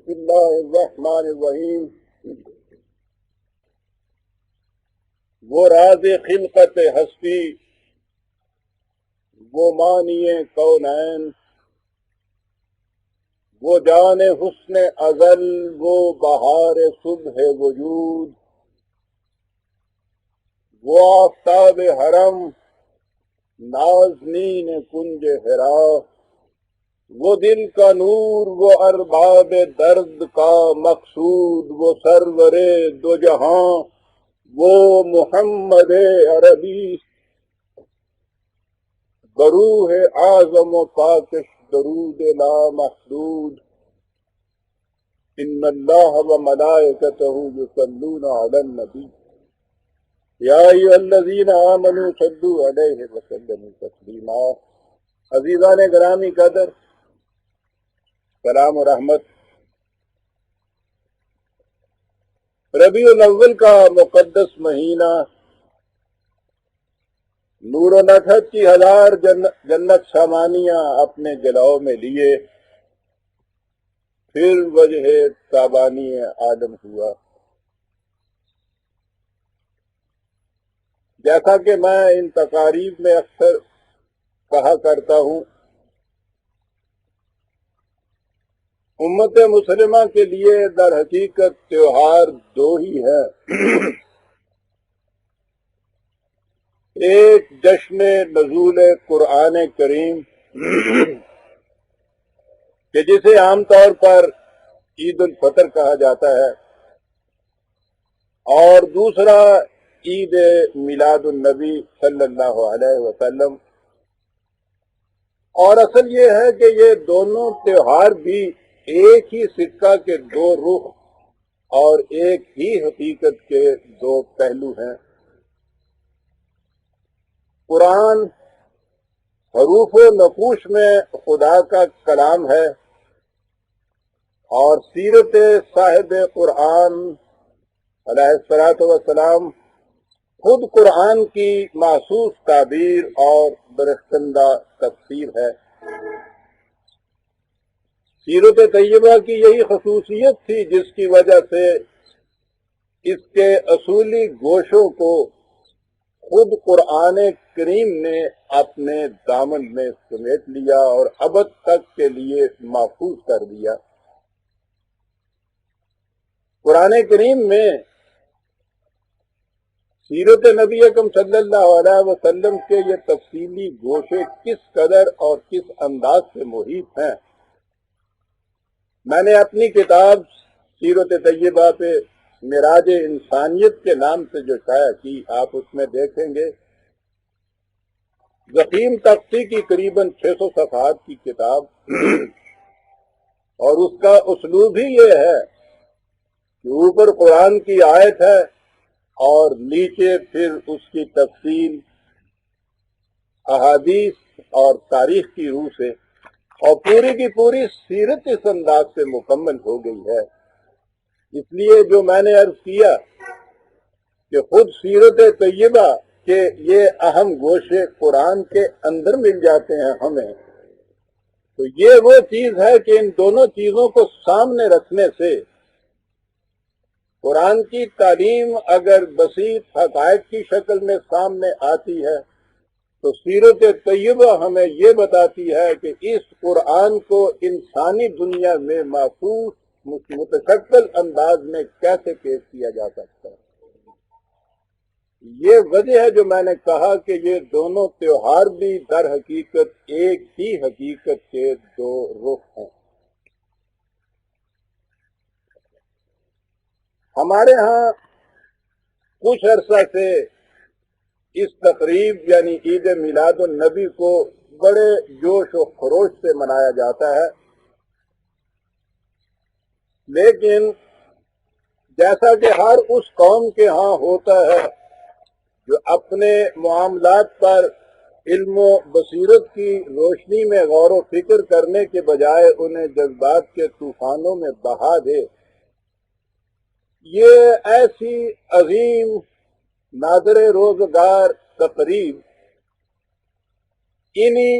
بسم اللہ الرحمن الرحیم۔ وہ راز خلقت ہستی، وہ معنی کونین، وہ جان حسن ازل، وہ بہار صبح وجود، وہ آفتاب حرم، نازنین کنج حرا، وہ دل کا نور، وہ ارباب درد کا مقصود، وہ سرور دو جہاں، وہ محمد عربی، بروح اعظم و پاکش درود لا محدود۔ ان اللہ و ملائکتہ یصلون علی النبی یا ایھا الذین آمنوا صلوا علیہ وسلموا تسلیما۔ عزیزان گرامی قدر، سلام و رحمت۔ ربیع الاول کا مقدس مہینہ نور و نٹھت کی ہزار جنت سامانیاں اپنے جلاؤ میں لیے پھر وجہ تابانی عالم ہوا۔ جیسا کہ میں ان تقاریب میں اکثر کہا کرتا ہوں، امت مسلمہ کے لیے در حقیقت تیوہار دو ہی ہیں، ایک جشن نزول قرآن کریم کہ جسے عام طور پر عید الفطر کہا جاتا ہے، اور دوسرا عید میلاد النبی صلی اللہ علیہ وسلم۔ اور اصل یہ ہے کہ یہ دونوں تیوہار بھی ایک ہی سکہ کے دو رخ اور ایک ہی حقیقت کے دو پہلو ہیں۔ قرآن حروف و نقوش میں خدا کا کلام ہے، اور سیرت صاحب قرآن علیہ الصلوۃ والسلام خود قرآن کی محسوس تعبیر اور درخشندہ تفسیر ہے۔ سیرت طیبہ کی یہی خصوصیت تھی جس کی وجہ سے اس کے اصولی گوشوں کو خود قرآن کریم نے اپنے دامن میں سمیٹ لیا اور ابد تک کے لیے محفوظ کر دیا۔ قرآن کریم میں سیرت نبی اکرم صلی اللہ علیہ وسلم کے یہ تفصیلی گوشے کس قدر اور کس انداز سے محیط ہیں، میں نے اپنی کتاب سیرت طیبہ پہ معراج انسانیت کے نام سے جو شائع کی، آپ اس میں دیکھیں گے ضخیم تختی کی قریباً 600 صفحات کی کتاب، اور اس کا اسلوب ہی یہ ہے کہ اوپر قرآن کی آیت ہے اور نیچے پھر اس کی تفصیل احادیث اور تاریخ کی روح سے، اور پوری کی پوری سیرت اس انداز سے مکمل ہو گئی ہے۔ اس لیے جو میں نے عرض کیا کہ خود سیرت طیبہ کے یہ اہم گوشے قرآن کے اندر مل جاتے ہیں ہمیں، تو یہ وہ چیز ہے کہ ان دونوں چیزوں کو سامنے رکھنے سے قرآن کی تعلیم اگر بسیط حقائق کی شکل میں سامنے آتی ہے، تو سیرت طیبہ ہمیں یہ بتاتی ہے کہ اس قرآن کو انسانی دنیا میں محفوظ متشکل انداز میں کیسے پیش کیا جا سکتا ہے۔ یہ وجہ ہے جو میں نے کہا کہ یہ دونوں تیوہار بھی در حقیقت ایک ہی حقیقت کے دو رخ ہیں۔ ہمارے ہاں کچھ عرصہ سے اس تقریب یعنی عید میلاد النبی کو بڑے جوش و خروش سے منایا جاتا ہے، لیکن جیسا کہ ہر اس قوم کے ہاں ہوتا ہے جو اپنے معاملات پر علم و بصیرت کی روشنی میں غور و فکر کرنے کے بجائے انہیں جذبات کے طوفانوں میں بہا دے، یہ ایسی عظیم ناظر روزگار تقریب انہی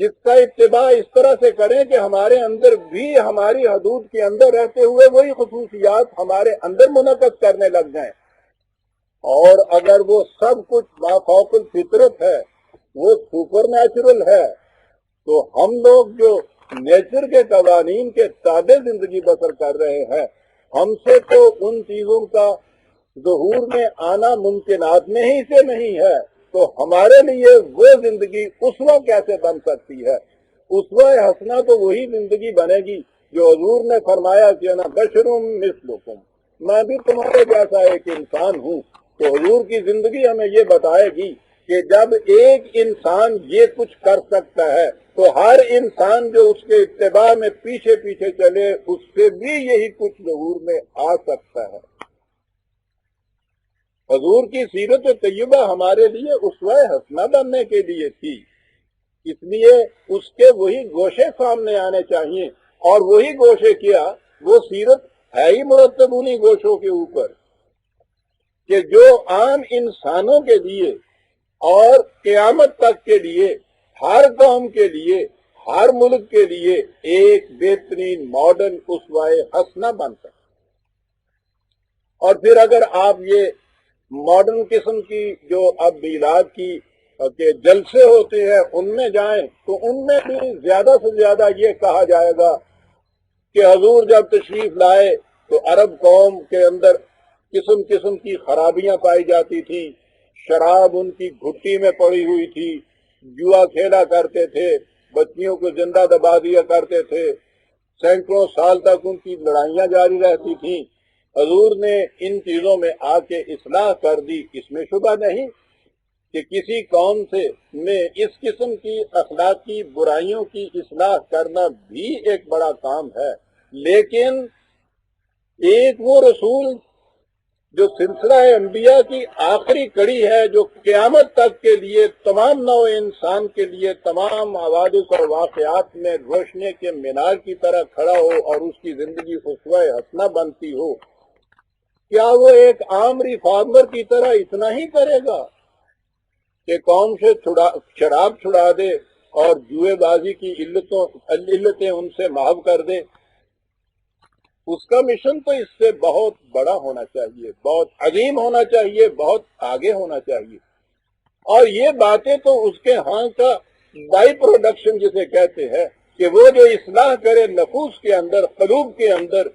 جس کا اتباع اس طرح سے کریں کہ ہمارے اندر بھی ہماری حدود کے اندر رہتے ہوئے وہی خصوصیات ہمارے اندر منعقد کرنے لگ جائیں. اور اگر وہ سب کچھ مافوق الفطرت ہے، وہ سپر نیچرل ہے، تو ہم لوگ جو نیچر کے قوانین کے تابع زندگی بسر کر رہے ہیں، ہم سے تو ان چیزوں کا ظہور میں آنا ممکنات میں ہی سے نہیں ہے، تو ہمارے لیے وہ زندگی اسوہ کیسے بن سکتی ہے؟ اسوہ حسنہ تو وہی زندگی بنے گی جو حضور نے فرمایا کہ انا بشر مثلکم، میں بھی تمہارے جیسا ایک انسان ہوں. تو حضور کی زندگی ہمیں یہ بتائے گی کہ جب ایک انسان یہ کچھ کر سکتا ہے تو ہر انسان جو اس کے اتباع میں پیچھے پیچھے چلے اس سے بھی یہی کچھ ظہور میں آ سکتا ہے. حضور کی سیرت طیبہ ہمارے لیے اسوہ حسنہ بننے کے لیے تھی، اس لیے اس کے وہی گوشے سامنے آنے چاہیے. اور وہی گوشے کیا، وہ سیرت ہے ہی مرتب انہی گوشوں کے اوپر کہ جو عام انسانوں کے لیے اور قیامت تک کے لیے، ہر قوم کے لیے، ہر ملک کے لیے ایک بہترین ماڈل اسوہ حسنہ بن سکتا. اور پھر اگر آپ یہ ماڈرن قسم کی جو اب میلاد کی کے جلسے ہوتے ہیں ان میں جائیں تو ان میں بھی زیادہ سے زیادہ یہ کہا جائے گا کہ حضور جب تشریف لائے تو عرب قوم کے اندر قسم قسم کی خرابیاں پائی جاتی تھی، شراب ان کی گھٹی میں پڑی ہوئی تھی، جوا کھیلا کرتے تھے، بچیوں کو زندہ دبا دیا کرتے تھے، سینکڑوں سال تک ان کی لڑائیاں جاری رہتی تھیں. حضور نے ان چیزوں میں آ کے اصلاح کر دی. اس میں شبہ نہیں کہ کسی قوم میں اس قسم کی اخلاقی برائیوں کی اصلاح کرنا بھی ایک بڑا کام ہے، لیکن ایک وہ رسول جو سلسلہ انبیاء کی آخری کڑی ہے، جو قیامت تک کے لیے تمام نوع انسان کے لیے تمام حوادث اور واقعات میں روشنی کے مینار کی طرح کھڑا ہو اور اس کی زندگی اسوہ حسنہ بنتی ہو، کیا وہ ایک عام ریفارمر کی طرح اتنا ہی کرے گا کہ قوم سے شراب چھڑا دے اور جوئے بازی کی علتیں ان سے محو کر دے؟ اس کا مشن تو اس سے بہت بڑا ہونا چاہیے، بہت عظیم ہونا چاہیے، بہت آگے ہونا چاہیے. اور یہ باتیں تو اس کے ہاں کا بائی پروڈکشن جسے کہتے ہیں کہ وہ جو اصلاح کرے نفوس کے اندر، قلوب کے اندر،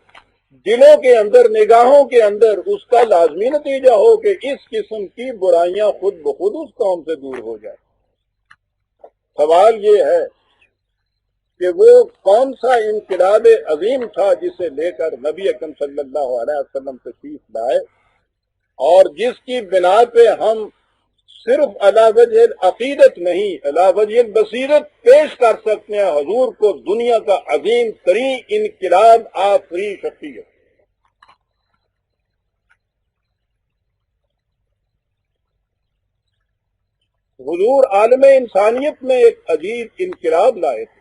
دلوں کے اندر، نگاہوں کے اندر، اس کا لازمی نتیجہ ہو کہ اس قسم کی برائیاں خود بخود اس قوم سے دور ہو جائیں. سوال یہ ہے کہ وہ کون سا انقلاب عظیم تھا جسے لے کر نبی اکرم صلی اللہ علیہ وسلم تشریف لائے اور جس کی بنا پہ ہم صرف علی وجہ عقیدت نہیں، علی وجہ بصیرت پیش کر سکتے ہیں حضور کو دنیا کا عظیم ترین انقلاب آفری شخصیت. حضور عالم انسانیت میں ایک عجیب انقلاب لائے تھے،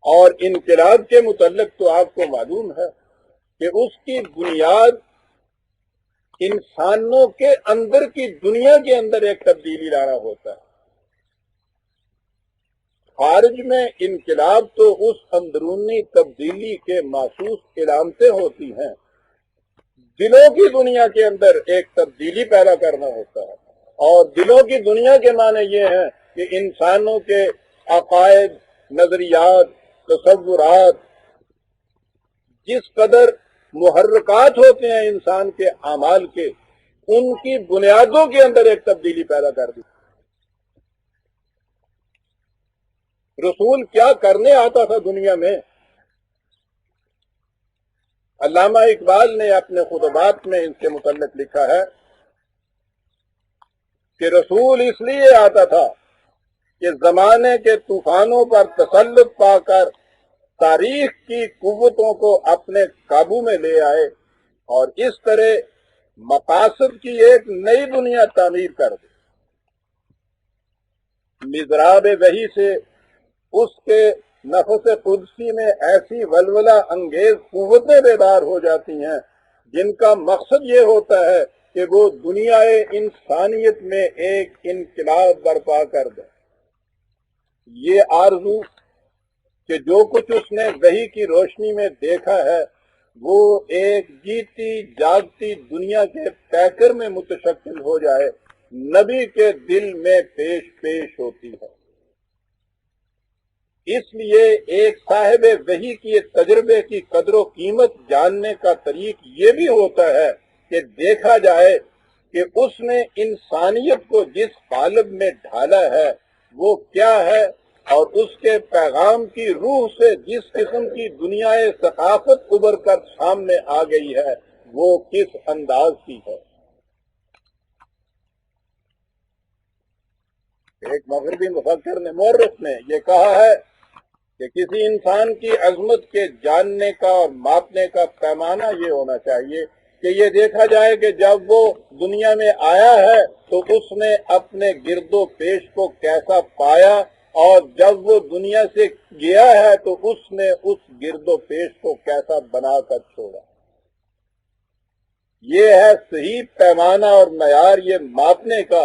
اور انقلاب کے متعلق تو آپ کو معلوم ہے کہ اس کی بنیاد انسانوں کے اندر کی دنیا کے اندر ایک تبدیلی لانا ہوتا ہے. خارج میں انقلاب تو اس اندرونی تبدیلی کے محسوس علامتیں ہوتی ہیں، دلوں کی دنیا کے اندر ایک تبدیلی پیدا کرنا ہوتا ہے. اور دلوں کی دنیا کے معنی یہ ہے کہ انسانوں کے عقائد، نظریات، تصورات جس قدر محرکات ہوتے ہیں انسان کے اعمال کے، ان کی بنیادوں کے اندر ایک تبدیلی پیدا کر دی. رسول کیا کرنے آتا تھا دنیا میں؟ علامہ اقبال نے اپنے خطبات میں ان کے متعلق لکھا ہے کہ رسول اس لیے آتا تھا کہ زمانے کے طوفانوں پر تسلط پا کر تاریخ کی قوتوں کو اپنے قابو میں لے آئے اور اس طرح مقاصد کی ایک نئی دنیا تعمیر کر دے. مضراب وحی سے اس کے نفس قدسی میں ایسی ولولہ انگیز قوتیں بیدار ہو جاتی ہیں جن کا مقصد یہ ہوتا ہے کہ وہ دنیا انسانیت میں ایک انقلاب برپا کر دے. یہ آرزو کہ جو کچھ اس نے وحی کی روشنی میں دیکھا ہے وہ ایک جیتی جاگتی دنیا کے پیکر میں متشکل ہو جائے، نبی کے دل میں پیش پیش ہوتی ہے۔ اس لیے ایک صاحب وحی کی تجربے کی قدر و قیمت جاننے کا طریق یہ بھی ہوتا ہے کہ دیکھا جائے کہ اس نے انسانیت کو جس قالب میں ڈھالا ہے وہ کیا ہے، اور اس کے پیغام کی روح سے جس قسم کی دنیا ثقافت ابھر کر سامنے آ گئی ہے وہ کس انداز کی ہے۔ ایک مغربی مفکر نے، مورخ نے یہ کہا ہے کہ کسی انسان کی عظمت کے جاننے کا اور ماپنے کا پیمانہ یہ ہونا چاہیے کہ یہ دیکھا جائے کہ جب وہ دنیا میں آیا ہے تو اس نے اپنے گرد و پیش کو کیسا پایا، اور جب وہ دنیا سے گیا ہے تو اس نے اس گرد و پیش کو کیسا بنا کر چھوڑا۔ یہ ہے صحیح پیمانہ اور معیار یہ ماپنے کا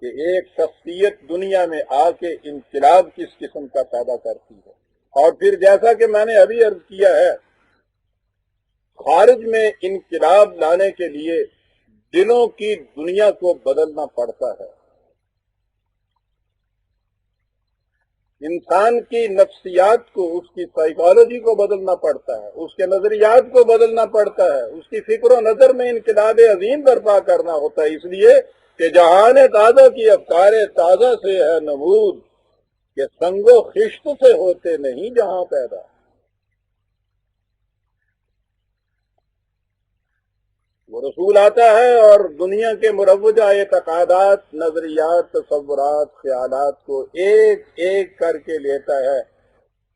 کہ ایک شخصیت دنیا میں آ کے انقلاب کس قسم کا پیدا کرتی ہے۔ اور پھر جیسا کہ میں نے ابھی عرض کیا ہے، خارج میں انقلاب لانے کے لیے دلوں کی دنیا کو بدلنا پڑتا ہے، انسان کی نفسیات کو، اس کی سائیکالوجی کو بدلنا پڑتا ہے، اس کے نظریات کو بدلنا پڑتا ہے، اس کی فکر و نظر میں انقلاب عظیم برپا کرنا ہوتا ہے، اس لیے کہ جہان تازہ کی افکار تازہ سے ہے نمود، کہ سنگ و خشت سے ہوتے نہیں جہاں پیدا۔ وہ رسول آتا ہے اور دنیا کے مروجہ اعتقادات، نظریات، تصورات، خیالات کو ایک ایک کر کے لیتا ہے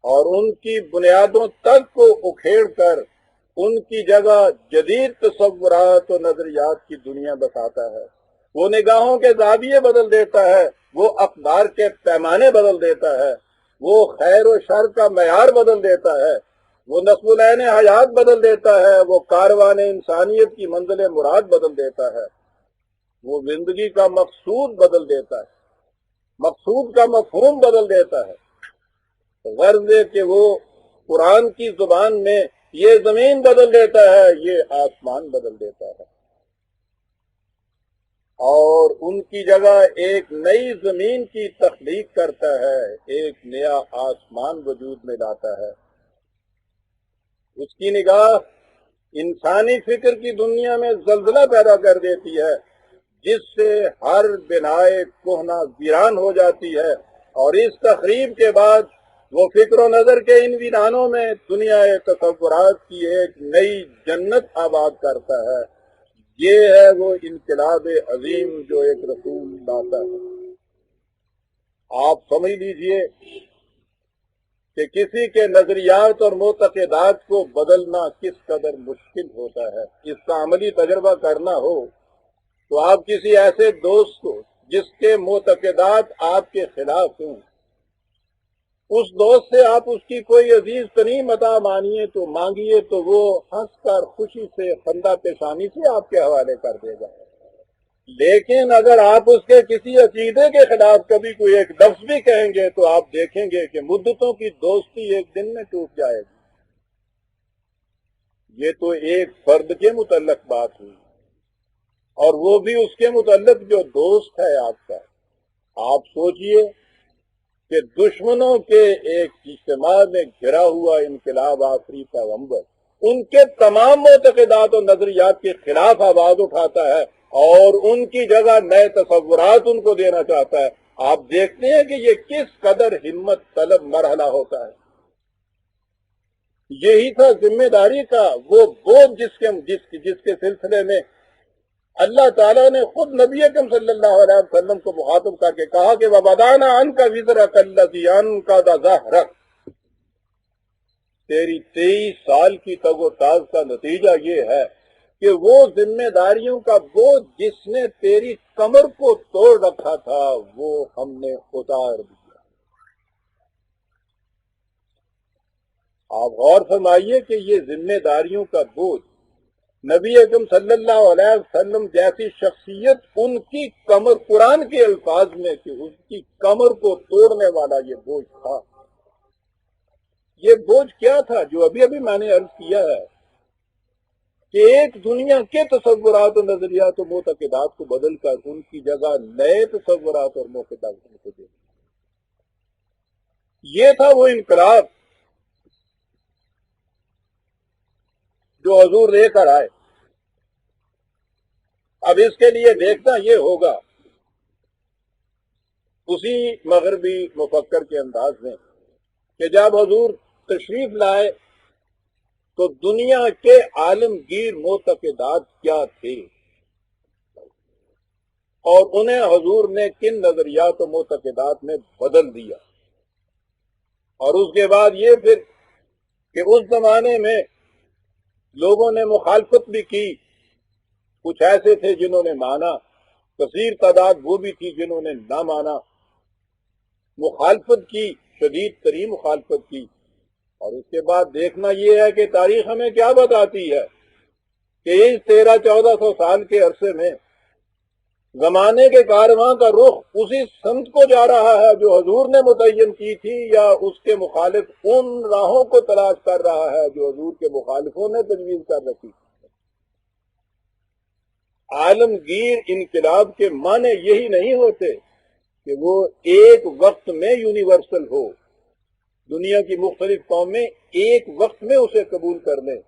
اور ان کی بنیادوں تک کو اکھیڑ کر ان کی جگہ جدید تصورات و نظریات کی دنیا بساتا ہے۔ وہ نگاہوں کے زاویے بدل دیتا ہے، وہ اقدار کے پیمانے بدل دیتا ہے، وہ خیر و شر کا معیار بدل دیتا ہے، وہ نصب العین حیات بدل دیتا ہے، وہ کاروان انسانیت کی منزل مراد بدل دیتا ہے، وہ زندگی کا مقصود بدل دیتا ہے، مقصود کا مفہوم بدل دیتا ہے، غرض ہے کہ وہ قرآن کی زبان میں یہ زمین بدل دیتا ہے، یہ آسمان بدل دیتا ہے، اور ان کی جگہ ایک نئی زمین کی تخلیق کرتا ہے، ایک نیا آسمان وجود میں لاتا ہے۔ اس کی نگاہ انسانی فکر کی دنیا میں زلزلہ پیدا کر دیتی ہے، جس سے ہر بنائے کہنا ویران ہو جاتی ہے، اور اس تخریب کے بعد وہ فکر و نظر کے ان ویرانوں میں دنیا تصورات کی ایک نئی جنت آباد کرتا ہے۔ یہ ہے وہ انقلاب عظیم جو ایک رسول لاتا ہے۔ آپ سمجھ لیجئے کہ کسی کے نظریات اور معتقدات کو بدلنا کس قدر مشکل ہوتا ہے۔ اس کا عملی تجربہ کرنا ہو تو آپ کسی ایسے دوست کو جس کے معتقدات آپ کے خلاف ہوں، اس دوست سے آپ اس کی کوئی عزیز ترین متاع مانگیے تو وہ ہنس کر خوشی سے خندہ پیشانی سے آپ کے حوالے کر دے گا، لیکن اگر آپ اس کے کسی عقیدے کے خلاف کبھی کوئی ایک لفظ بھی کہیں گے تو آپ دیکھیں گے کہ مدتوں کی دوستی ایک دن میں ٹوٹ جائے گی۔ یہ تو ایک فرد کے متعلق بات ہوئی، اور وہ بھی اس کے متعلق جو دوست ہے آپ کا۔ آپ سوچئے کہ دشمنوں کے ایک اجتماع میں گھرا ہوا انقلاب آفری پیغمبر ان کے تمام معتقدات و نظریات کے خلاف آواز اٹھاتا ہے اور ان کی جگہ نئے تصورات ان کو دینا چاہتا ہے۔ آپ دیکھتے ہیں کہ یہ کس قدر ہمت طلب مرحلہ ہوتا ہے۔ یہی تھا ذمہ داری کا وہ بوجھ جس کے سلسلے میں اللہ تعالیٰ نے خود نبی اکرم صلی اللہ علیہ وسلم کو مخاطب کر کے کہا کہ وَوَضَعْنَا عَنْكَ وِزْرَكَ الَّذِي أَنقَضَ ظَهْرَكَ، تیری 23 سال کی تگ و تاز کا نتیجہ یہ ہے کہ وہ ذمہ داریوں کا بوجھ جس نے تیری کمر کو توڑ رکھا تھا وہ ہم نے اتار دیا۔ آپ غور فرمائیے کہ یہ ذمہ داریوں کا بوجھ نبی اکرم صلی اللہ علیہ وسلم جیسی شخصیت ان کی کمر، قرآن کے الفاظ میں کہ اس کی کمر کو توڑنے والا یہ بوجھ تھا. یہ بوجھ کیا تھا؟ جو ابھی ابھی میں نے عرض کیا ہے کہ ایک دنیا کے تصورات و نظریات و معتقدات کو بدل کر ان کی جگہ نئے تصورات اور معتقدات کو دے. یہ تھا وہ انقلاب جو حضور لے کر آئے. اب اس کے لیے دیکھنا یہ ہوگا اسی مغربی مفکر کے انداز میں کہ جب حضور تشریف لائے تو دنیا کے عالمگیر معتقدات کیا تھے اور انہیں حضور نے کن نظریات و معتقدات میں بدل دیا. اور اس کے بعد یہ پھر کہ اس زمانے میں لوگوں نے مخالفت بھی کی. کچھ ایسے تھے جنہوں نے مانا، کثیر تعداد وہ بھی تھی جنہوں نے نہ مانا، مخالفت کی، شدید ترین مخالفت کی. اور اس کے بعد دیکھنا یہ ہے کہ تاریخ ہمیں کیا بتاتی ہے کہ اس 1300-1400 سال کے عرصے میں زمانے کے کارواں کا رخ اسی سمت کو جا رہا ہے جو حضور نے متعین کی تھی، یا اس کے مخالف ان راہوں کو تلاش کر رہا ہے جو حضور کے مخالفوں نے تجویز کر رکھی. عالمگیر انقلاب کے معنی یہی نہیں ہوتے کہ وہ ایک وقت میں یونیورسل ہو، دنیا کی مختلف قومیں ایک وقت میں اسے قبول کر لیں.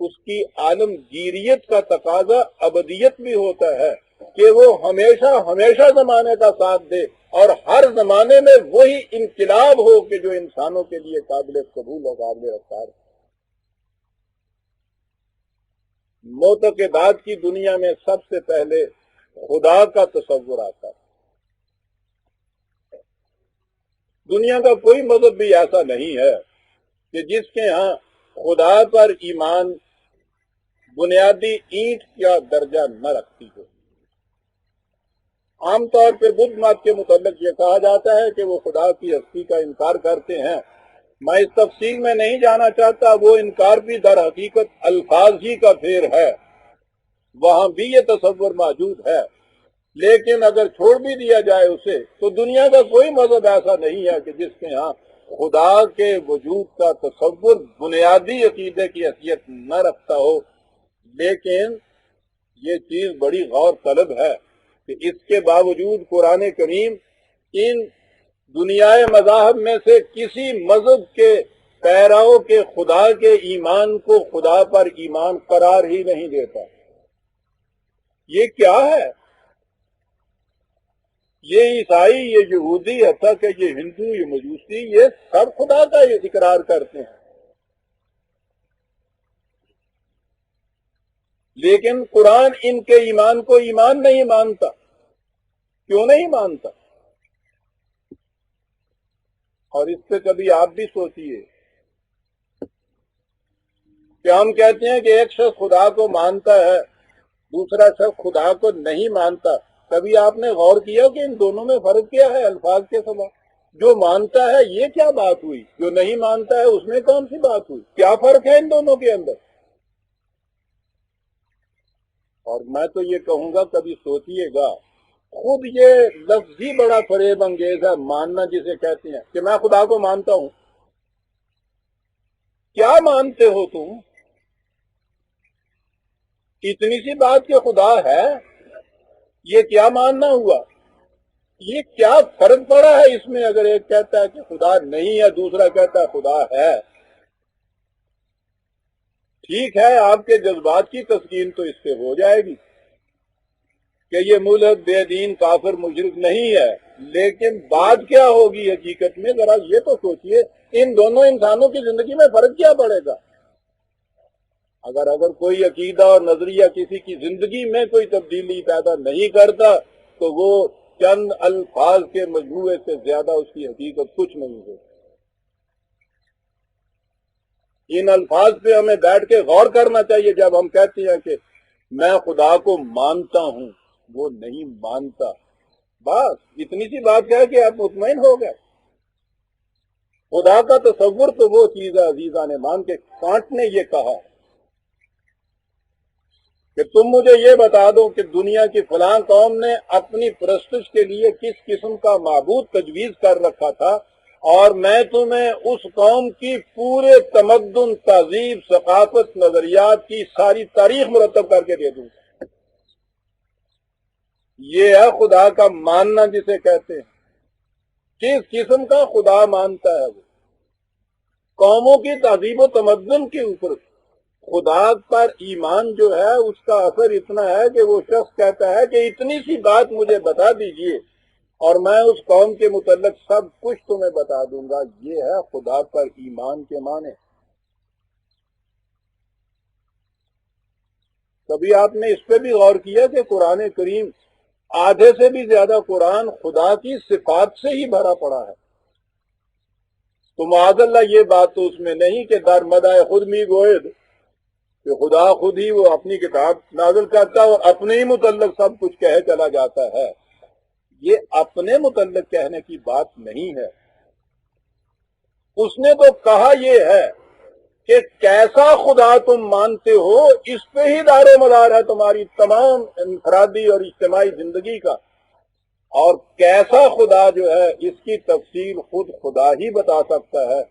اس کی عالمگیریت کا تقاضا ابدیت بھی ہوتا ہے کہ وہ ہمیشہ ہمیشہ زمانے کا ساتھ دے اور ہر زمانے میں وہی انقلاب ہو کہ جو انسانوں کے لیے قابل قبول اور قابل رفتار. معتقدات کی دنیا میں سب سے پہلے خدا کا تصور آتا ہے. دنیا کا کوئی مذہب بھی ایسا نہیں ہے کہ جس کے ہاں خدا پر ایمان بنیادی اینٹ کا درجہ نہ رکھتی ہو. عام طور پہ بدھ مت کے متعلق یہ کہا جاتا ہے کہ وہ خدا کی ہستی کا انکار کرتے ہیں. میں اس تفصیل میں نہیں جانا چاہتا، وہ انکار بھی در حقیقت الفاظ ہی کا پھیر ہے، وہاں بھی یہ تصور موجود ہے. لیکن اگر چھوڑ بھی دیا جائے اسے تو دنیا کا کوئی مذہب ایسا نہیں ہے کہ جس کے ہاں خدا کے وجود کا تصور بنیادی عقیدے کی حیثیت نہ رکھتا ہو. لیکن یہ چیز بڑی غور طلب ہے کہ اس کے باوجود قرآن کریم ان دنیائے مذاہب میں سے کسی مذہب کے پیراؤں کے خدا کے ایمان کو خدا پر ایمان قرار ہی نہیں دیتا. یہ کیا ہے؟ یہ عیسائی، یہ یہودی، حتیٰ کہ یہ ہندو، یہ مجوسی، یہ سب خدا کا اقرار کرتے ہیں. لیکن قرآن ان کے ایمان کو ایمان نہیں مانتا. کیوں نہیں مانتا؟ اور اس پہ کبھی آپ بھی سوچئے کہ ہم کہتے ہیں کہ ایک شخص خدا کو مانتا ہے، دوسرا شخص خدا کو نہیں مانتا. کبھی آپ نے غور کیا کہ ان دونوں میں فرق کیا ہے الفاظ کے سوا؟ جو مانتا ہے یہ کیا بات ہوئی، جو نہیں مانتا ہے اس میں کون سی بات ہوئی؟ کیا فرق ہے ان دونوں کے اندر؟ اور میں تو یہ کہوں گا کبھی سوچئے گا، خود یہ لفظ ہی بڑا فریب انگیز ہے، ماننا جسے کہتے ہیں کہ میں خدا کو مانتا ہوں. کیا مانتے ہو تم؟ اتنی سی بات کہ خدا ہے، یہ کیا ماننا ہوا؟ یہ کیا فرق پڑا ہے اس میں اگر ایک کہتا ہے کہ خدا نہیں ہے، دوسرا کہتا ہے خدا ہے؟ ٹھیک ہے، آپ کے جذبات کی تسکین تو اس سے ہو جائے گی کہ یہ ملک بے دین کافر مشرک نہیں ہے، لیکن بات کیا ہوگی حقیقت میں؟ ذرا یہ تو سوچئے، ان دونوں انسانوں کی زندگی میں فرق کیا پڑے گا؟ اگر کوئی عقیدہ اور نظریہ کسی کی زندگی میں کوئی تبدیلی پیدا نہیں کرتا تو وہ چند الفاظ کے مجموعے سے زیادہ اس کی حقیقت کچھ نہیں ہے. ان الفاظ پہ ہمیں بیٹھ کے غور کرنا چاہیے جب ہم کہتے ہیں کہ میں خدا کو مانتا ہوں، وہ نہیں مانتا. بس اتنی سی بات کہہ کہ آپ مطمئن ہو گئے. خدا کا تصور تو وہ چیز ہے عزیزان مان کے کانٹ نے یہ کہا کہ تم مجھے یہ بتا دو کہ دنیا کی فلاں قوم نے اپنی پرستش کے لیے کس قسم کا معبود تجویز کر رکھا تھا، اور میں تمہیں اس قوم کی پورے تمدن، تہذیب، ثقافت، نظریات کی ساری تاریخ مرتب کر کے دے دوں گا۔ یہ ہے خدا کا ماننا جسے کہتے ہیں۔ کس قسم کا خدا مانتا ہے وہ؟ قوموں کی تہذیب و تمدن کے اوپر خدا پر ایمان جو ہے اس کا اثر اتنا ہے کہ وہ شخص کہتا ہے کہ اتنی سی بات مجھے بتا دیجئے اور میں اس قوم کے متعلق سب کچھ تمہیں بتا دوں گا۔ یہ ہے خدا پر ایمان کے معنی۔ کبھی آپ نے اس پہ بھی غور کیا کہ قرآن کریم آدھے سے بھی زیادہ قرآن خدا کی صفات سے ہی بھرا پڑا ہے؟ تو معاذ اللہ یہ بات تو اس میں نہیں کہ در مدح خود می گوید، کہ خدا خود ہی وہ اپنی کتاب نازل کرتا اور اپنے ہی متعلق سب کچھ کہے چلا جاتا ہے۔ یہ اپنے متعلق کہنے کی بات نہیں ہے۔ اس نے تو کہا یہ ہے کہ کیسا خدا تم مانتے ہو، اس پہ ہی دار و مدار ہے تمہاری تمام انفرادی اور اجتماعی زندگی کا، اور کیسا خدا جو ہے اس کی تفصیل خود خدا ہی بتا سکتا ہے۔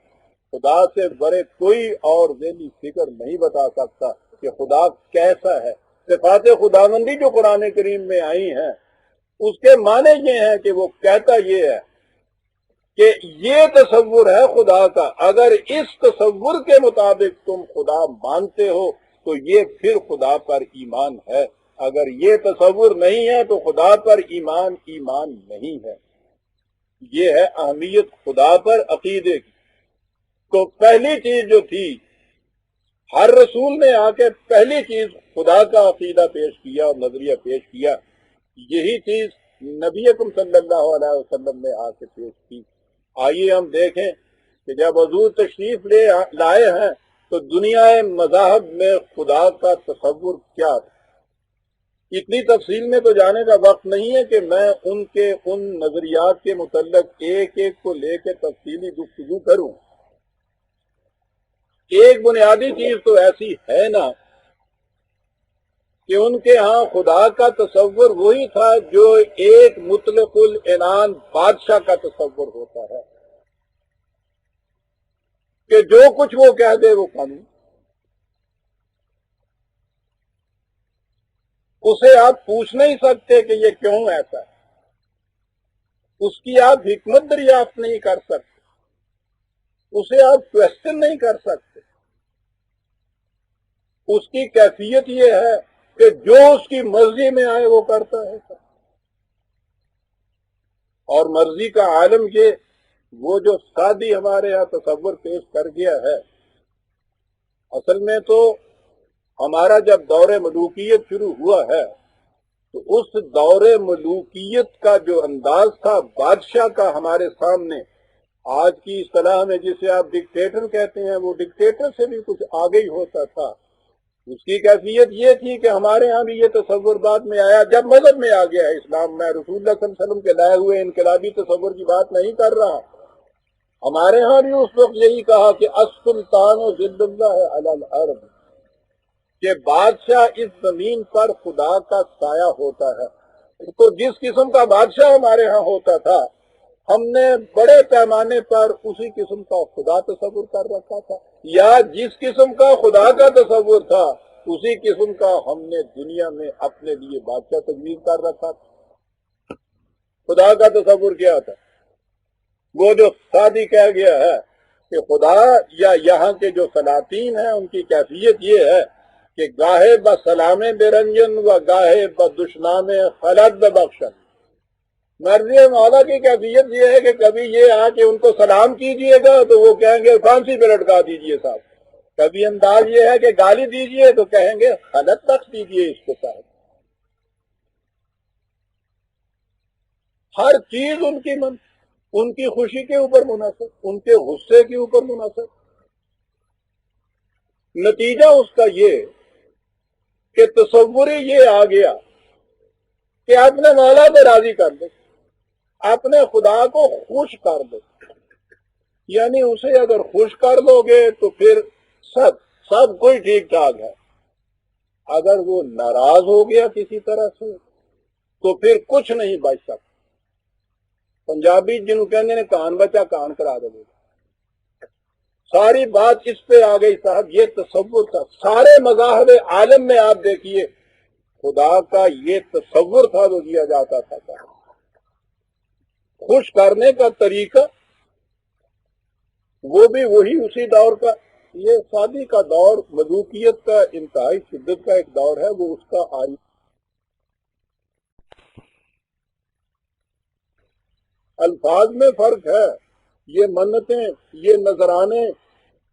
خدا سے بڑے کوئی اور ذہنی فکر نہیں بتا سکتا کہ خدا کیسا ہے۔ صفات خداوندی جو قرآن کریم میں آئی ہیں اس کے معنی یہ ہیں کہ وہ کہتا یہ ہے کہ یہ تصور ہے خدا کا، اگر اس تصور کے مطابق تم خدا مانتے ہو تو یہ پھر خدا پر ایمان ہے، اگر یہ تصور نہیں ہے تو خدا پر ایمان نہیں ہے۔ یہ ہے اہمیت خدا پر عقیدے کی۔ تو پہلی چیز جو تھی، ہر رسول نے آ کے پہلی چیز خدا کا عقیدہ پیش کیا اور نظریہ پیش کیا، یہی چیز نبی اکرم صلی اللہ علیہ وسلم نے آ کے پیش کی۔ آئیے ہم دیکھیں کہ جب حضور تشریف لائے ہیں تو دنیا مذاہب میں خدا کا تصور کیا تھا۔ اتنی تفصیل میں تو جانے کا وقت نہیں ہے کہ میں ان نظریات کے متعلق ایک ایک کو لے کے تفصیلی گفتگو کروں۔ ایک بنیادی چیز تو ایسی ہے نا کہ ان کے ہاں خدا کا تصور وہی تھا جو ایک مطلق العنان بادشاہ کا تصور ہوتا ہے کہ جو کچھ وہ کہہ دے وہ قانون۔ اسے آپ پوچھ نہیں سکتے کہ یہ کیوں ایسا ہے، اس کی آپ حکمت دریافت نہیں کر سکتے، اسے آپ کوشچن نہیں کر سکتے۔ اس کی کیفیت یہ ہے کہ جو اس کی مرضی میں آئے وہ کرتا ہے، اور مرضی کا عالم یہ وہ جو سادی ہمارے یہاں تصور پیش کر گیا ہے۔ اصل میں تو ہمارا جب دور ملوکیت شروع ہوا ہے تو اس دور ملوکیت کا جو انداز تھا بادشاہ کا ہمارے سامنے، آج کی اصطلاح میں جسے آپ ڈکٹیٹر کہتے ہیں، وہ ڈکٹیٹر سے بھی کچھ آگے ہی ہوتا تھا۔ اس کی کیفیت یہ تھی کہ ہمارے ہاں بھی یہ تصور بعد میں آیا جب مذہب میں آ گیا ہے اسلام۔ میں رسول اللہ صلی اللہ علیہ وسلم کے لائے ہوئے انقلابی تصور کی بات نہیں کر رہا۔ ہمارے ہاں بھی اس وقت یہی کہا کہ السلطان ذل اللہ علی الارض، کہ بادشاہ اس زمین پر خدا کا سایہ ہوتا ہے۔ تو جس قسم کا بادشاہ ہمارے ہاں ہوتا تھا ہم نے بڑے پیمانے پر اسی قسم کا خدا تصور کر رکھا تھا، یا جس قسم کا خدا کا تصور تھا اسی قسم کا ہم نے دنیا میں اپنے لیے بادشاہ تجویز کر رکھا تھا۔ خدا کا تصور کیا تھا؟ وہ جو سادی کہہ گیا ہے کہ خدا یا یہاں کے جو سلاطین ہیں ان کی کیفیت یہ ہے کہ گاہے بسلام برنجن و گاہے بدشنام خلد بخشن۔ مرضی مولا کی کیفیت یہ ہے کہ کبھی یہ آ کہ ان کو سلام کیجئے گا تو وہ کہیں گے پھانسی پہ لٹکا دیجئے صاحب، کبھی انداز یہ ہے کہ گالی دیجئے تو کہیں گے خلد بخش دیجئے اس کو صاحب۔ ہر چیز ان کی خوشی کے اوپر منحصر، ان کے غصے کے اوپر منحصر۔ نتیجہ اس کا یہ کہ تصور یہ آ گیا کہ اپنے مولا کو راضی کر دے، اپنے خدا کو خوش کر دو، یعنی اسے اگر خوش کر دو گے تو پھر سب کوئی ٹھیک ٹھاک ہے۔ اگر وہ ناراض ہو گیا کسی طرح سے تو پھر کچھ نہیں بچ سکتا. پنجابی جنہوں کہنے نے کان بچا کان کرا دے. ساری بات اس پہ آ گئی صاحب. یہ تصور تھا سارے مذاہب عالم میں. آپ دیکھیے خدا کا یہ تصور تھا جو دیا جاتا تھا. خوش کرنے کا طریقہ وہ بھی وہی اسی دور کا. یہ شادی کا دور مذوقیت کا انتہائی شدت کا ایک دور ہے. وہ اس کا آئی الفاظ میں فرق ہے. یہ منتیں یہ نذرانے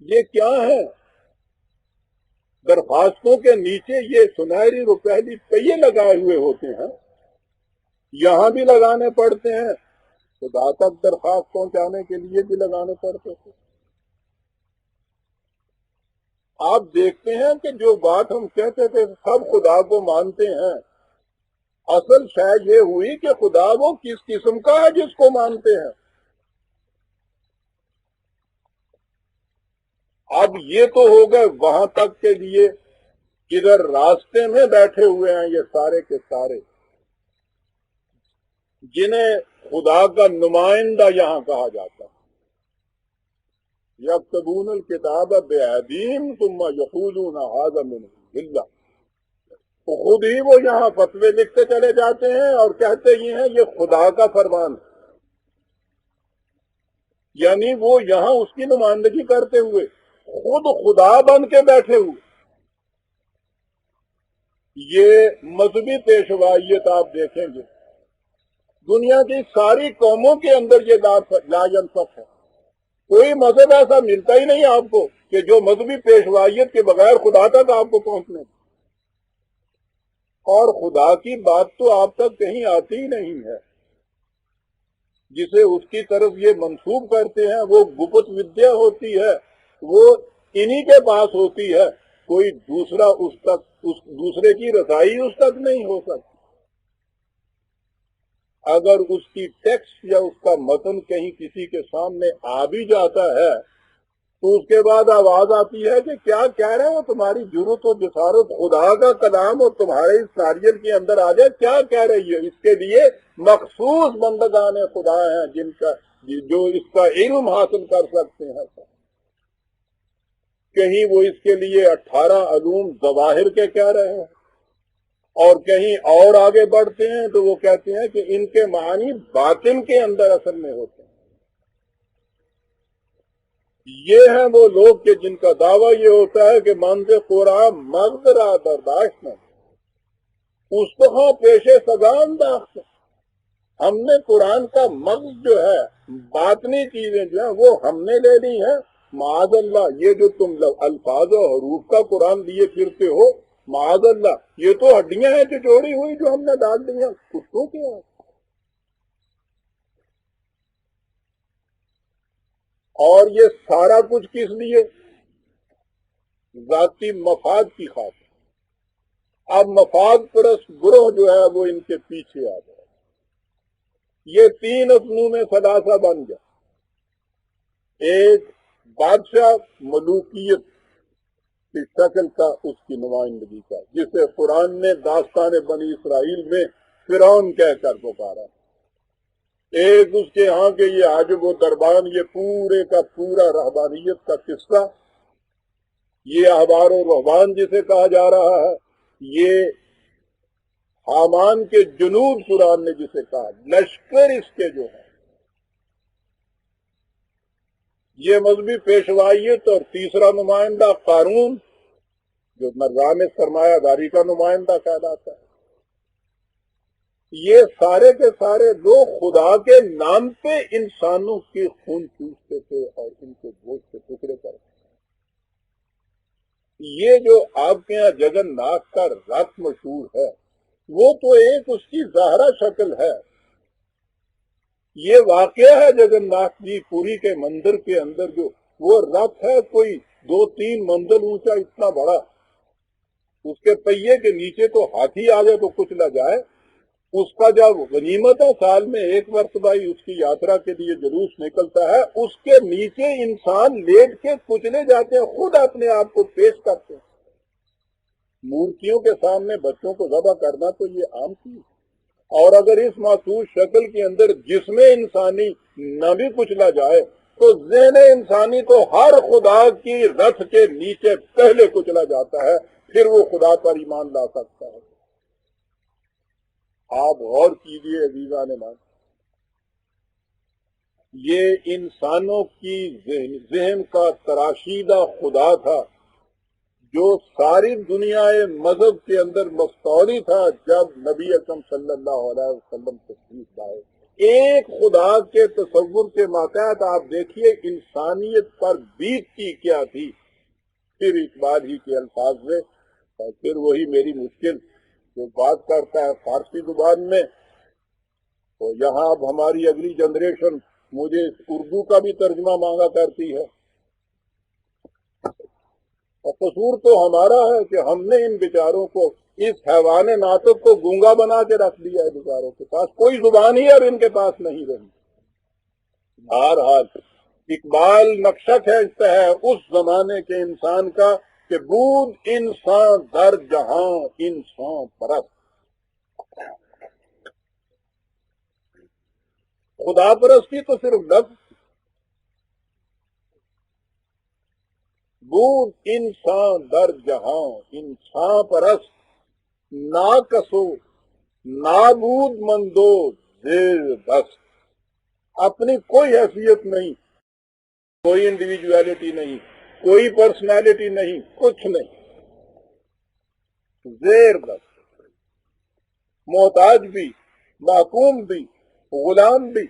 یہ کیا ہیں؟ درخواستوں کے نیچے یہ سنہری روپہلی پہیے لگائے ہوئے ہوتے ہیں. یہاں بھی لگانے پڑتے ہیں. خدا تک درخواست پہنچانے کے لیے بھی لگانے پڑتے تھے. آپ دیکھتے ہیں کہ جو بات ہم کہتے تھے سب خدا کو مانتے ہیں، اصل شاید یہ ہوئی کہ خدا وہ کس قسم کا ہے جس کو مانتے ہیں. اب یہ تو ہو گئے وہاں تک کے لیے. ادھر راستے میں بیٹھے ہوئے ہیں یہ سارے کے سارے جنہیں خدا کا نمائندہ یہاں کہا جاتا ہے. یکتبون الکتاب بأیدیہم ثم یقولون ھذا من عند اللہ. تو خود ہی وہ یہاں فتوے لکھتے چلے جاتے ہیں اور کہتے ہی ہیں یہ خدا کا فرمان ہے. یعنی وہ یہاں اس کی نمائندگی کرتے ہوئے خود خدا بن کے بیٹھے ہوئے. یہ مذہبی پیشوائیت آپ دیکھیں گے دنیا کی ساری قوموں کے اندر یہ لا ینفق ہے. کوئی مذہب ایسا ملتا ہی نہیں آپ کو کہ جو مذہبی پیشوائیت کے بغیر خدا تک آپ کو پہنچنے. اور خدا کی بات تو آپ تک کہیں آتی ہی نہیں ہے. جسے اس کی طرف یہ منسوب کرتے ہیں وہ گپت ودیا ہوتی ہے. وہ انہی کے پاس ہوتی ہے. کوئی دوسرا اس تک اس دوسرے کی رسائی اس تک نہیں ہو سکتی. اگر اس کی ٹیکسٹ یا اس کا متن کہیں کسی کے سامنے آ بھی جاتا ہے تو اس کے بعد آواز آتی ہے کہ کیا کہہ رہے ہو؟ تمہاری جرت و جسارت خدا کا کلام اور تمہارے اس ناریل کے اندر آ جائے. کیا کہہ رہی ہے؟ اس کے لیے مخصوص بندگان خدا ہیں جن کا جو اس کا علم حاصل کر سکتے ہیں. کہیں وہ اس کے لیے 18 علوم ظواہر کے کہہ رہے ہیں اور کہیں اور آگے بڑھتے ہیں تو وہ کہتے ہیں کہ ان کے معنی باطن کے اندر اصل میں ہوتے ہیں. یہ ہیں وہ لوگ کہ جن کا دعویٰ یہ ہوتا ہے کہ منظر قرآن مغز را برداشت میں استخاں پیشے سگان داخت. ہم نے قرآن کا مغز جو ہے باطنی چیزیں جو ہیں وہ ہم نے لے لی ہیں. معاذ اللہ یہ جو تم الفاظ و حروف کا قرآن لیے پھرتے ہو معاذ اللہ یہ تو ہڈیاں ہیں جو جوڑی ہوئی جو ہم نے ڈال دی ہیں. کتوں کے ہیں. اور یہ سارا کچھ کس لیے؟ ذاتی مفاد کی خاطر. اب مفاد پرست گروہ جو ہے وہ ان کے پیچھے آ گیا. یہ 3 افنون ثلاثہ بن گیا. ایک بادشاہ ملوکیت کی شکل کا اس کی نمائندگی کا جسے قرآن نے داستان بنی اسرائیل میں فرعون کہہ کر پکارا. ایک اس کے ہاں کے یہ عاجب و دربان یہ پورے کا پورا رہبانیت کا قصہ. یہ احبار و رہبان جسے کہا جا رہا ہے. یہ حامان کے جنود قرآن نے جسے کہا لشکر اس کے جو ہے. یہ مذہبی پیشوائیت. اور تیسرا نمائندہ قارون جو نظام سرمایہ داری کا نمائندہ کہلاتا ہے. یہ سارے کے سارے لوگ خدا کے نام پہ انسانوں کے خون چوستے تھے اور ان کے گوشت کے ٹکڑے کرتے. یہ جو آپ کے یہاں جگن ناتھ کا رتھ مشہور ہے وہ تو ایک اس کی ظاہرہ شکل ہے. یہ واقعہ ہے جگن ناتھ جی پوری کے مندر کے اندر جو وہ رتھ ہے کوئی 2-3 منزل اونچا اتنا بڑا. اس کے پہیے کے نیچے تو ہاتھی آ جائے تو کچلا جائے. اس کا جب غنیمت ہے سال میں ایک مرتبہ ہی اس کی یاترا کے لیے جلوس نکلتا ہے. اس کے نیچے انسان لیٹ کے کچلے جاتے ہیں خود اپنے آپ کو پیش کرتے ہیں. مورتیوں کے سامنے بچوں کو ذبح کرنا تو یہ عام چیز ہے، اور اگر اس محسوس شکل کے اندر جسم انسانی نہ بھی کچلا جائے تو ذہن انسانی تو ہر خدا کی رتھ کے نیچے پہلے کچلا جاتا ہے، پھر وہ خدا پر ایمان لا سکتا ہے۔ آپ غور کیجئے عزیزان مان، یہ انسانوں کی ذہن کا تراشیدہ خدا تھا جو ساری دنیا مذہب کے اندر مستولی تھا جب نبی اکرم صلی اللہ علیہ وسلم تشریف لائے۔ ایک خدا کے تصور کے ماتحت آپ دیکھیے انسانیت پر بیتتی کیا تھی۔ پھر اقبال ہی کے الفاظ میں، اور پھر وہی میری مشکل جو بات کرتا ہے فارسی زبان میں، تو یہاں اب ہماری اگلی جنریشن مجھے اردو کا بھی ترجمہ مانگا کرتی ہے، اور قصور تو ہمارا ہے کہ ہم نے ان بیچاروں کو، اس حیوان ناطق کو گونگا بنا کے رکھ دیا ہے۔ بیچاروں کے پاس کوئی زبان ہی اب ان کے پاس نہیں رہی۔ بہرحال اقبال نقشہ کھینچتا ہے اس زمانے کے انسان کا کہ بود انسان در جہاں انسان پرست، خدا پرستی تو صرف لفظ، بود انسان در جہاں انسان پرست، نا کسو نابود مندو زیر دست، اپنی کوئی حیثیت نہیں، کوئی انڈیویجویلٹی نہیں، کوئی پرسنالٹی نہیں، کچھ نہیں، زیر دست، محتاج بھی، محکوم بھی، غلام بھی،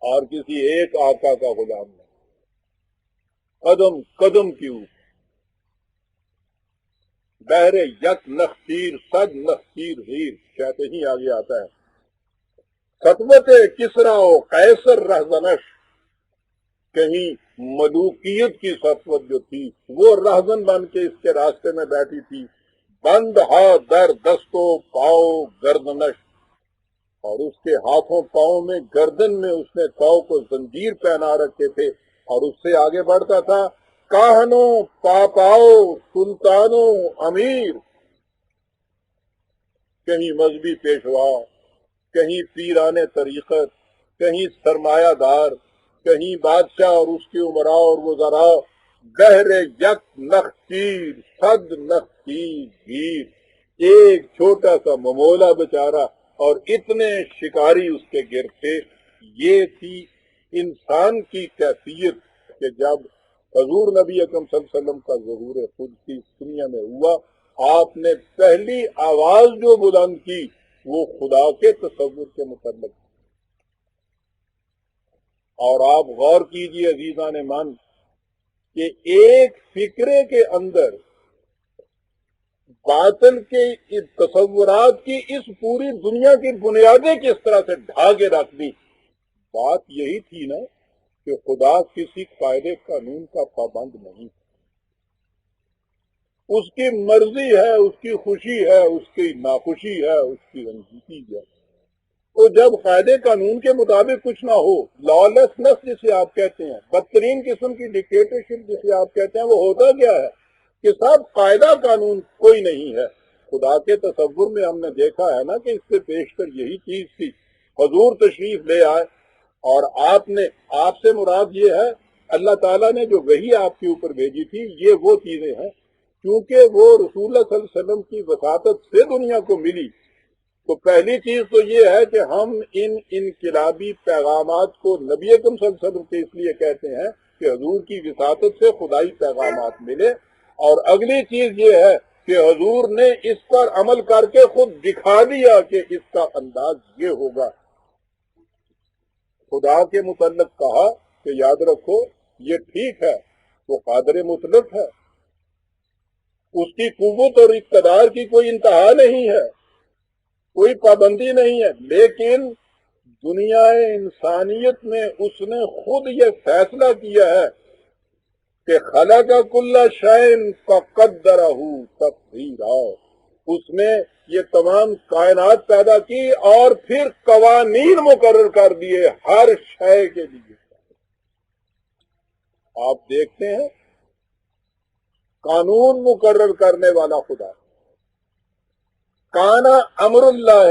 اور کسی ایک آقا کا غلام نہیں، قدم قدم کی اوپر بہر یک نخچیر صد نخچیر ہیر، کہتے ہی آگے آتا ہے خطبت کسرا و قیصر رہزنش، کہیں ملوکیت کی سطوت جو تھی وہ رہزن بن کے اس کے راستے میں بیٹھی تھی، بند ہا در دستو پاؤ گردنش، اور اس کے ہاتھوں پاؤں میں گردن میں اس نے پاؤں کو زنجیر پہنا رکھے تھے، اور اس سے آگے بڑھتا تھا کاہنو پاپاؤ سلطانو امیر، کہیں مذہبی پیشوا، کہیں پیران طریقت، کہیں سرمایہ دار، کہیں بادشاہ اور اس کے عمراء اور وزراء، بہر یک نخچیر صد نخچیر گیر، ایک چھوٹا سا ممولا بیچارہ اور اتنے شکاری اس کے گرد تھے۔ یہ تھی انسان کی کیفیت کہ جب حضور نبی اکرم صلی اللہ علیہ وسلم کا ظہور خود کی دنیا میں ہوا، آپ نے پہلی آواز جو بلند کی وہ خدا کے تصور کے متعلق، اور آپ غور کیجئے عزیزان من کہ ایک فکرے کے اندر باطل کے تصورات کی اس پوری دنیا کی بنیادیں کس طرح سے ڈھا کے رکھ دی۔ بات یہی تھی نا کہ خدا کسی قاعدے قانون کا پابند نہیں، اس کی مرضی ہے، اس کی خوشی ہے، اس کی ناخوشی ہے، اس کی رنجیدگی ہے۔ تو جب قاعدے قانون کے مطابق کچھ نہ ہو، لالیسنس جسے آپ کہتے ہیں، بدترین قسم کی ڈکٹیٹرشپ جسے آپ کہتے ہیں، وہ ہوتا کیا ہے کہ صاحب قاعدہ قانون کوئی نہیں ہے۔ خدا کے تصور میں ہم نے دیکھا ہے نا کہ اس سے پیشتر یہی چیز تھی، حضور تشریف لے آئے اور آپ سے مراد یہ ہے اللہ تعالیٰ نے جو وحی آپ کے اوپر بھیجی تھی، یہ وہ چیزیں ہیں کیونکہ وہ رسول اللہ صلی اللہ علیہ وسلم کی وساطت سے دنیا کو ملی۔ تو پہلی چیز تو یہ ہے کہ ہم ان انقلابی پیغامات کو نبی اکرم صلی اللہ علیہ وسلم کے اس لیے کہتے ہیں کہ حضور کی وساطت سے خدائی پیغامات ملے، اور اگلی چیز یہ ہے کہ حضور نے اس پر عمل کر کے خود دکھا دیا کہ اس کا انداز یہ ہوگا۔ خدا کے متعلق کہا کہ یاد رکھو یہ ٹھیک ہے، وہ قادر مطلق ہے، اس کی قوت اور اقتدار کی کوئی انتہا نہیں ہے، کوئی پابندی نہیں ہے، لیکن دنیا انسانیت میں اس نے خود یہ فیصلہ کیا ہے کہ خلق کل شیء فقدرہ تقدیرا، اس نے یہ تمام کائنات پیدا کی اور پھر قوانین مقرر کر دیے ہر شے کے لیے۔ آپ دیکھتے ہیں قانون مقرر کرنے والا خدا. کانا امر اللہ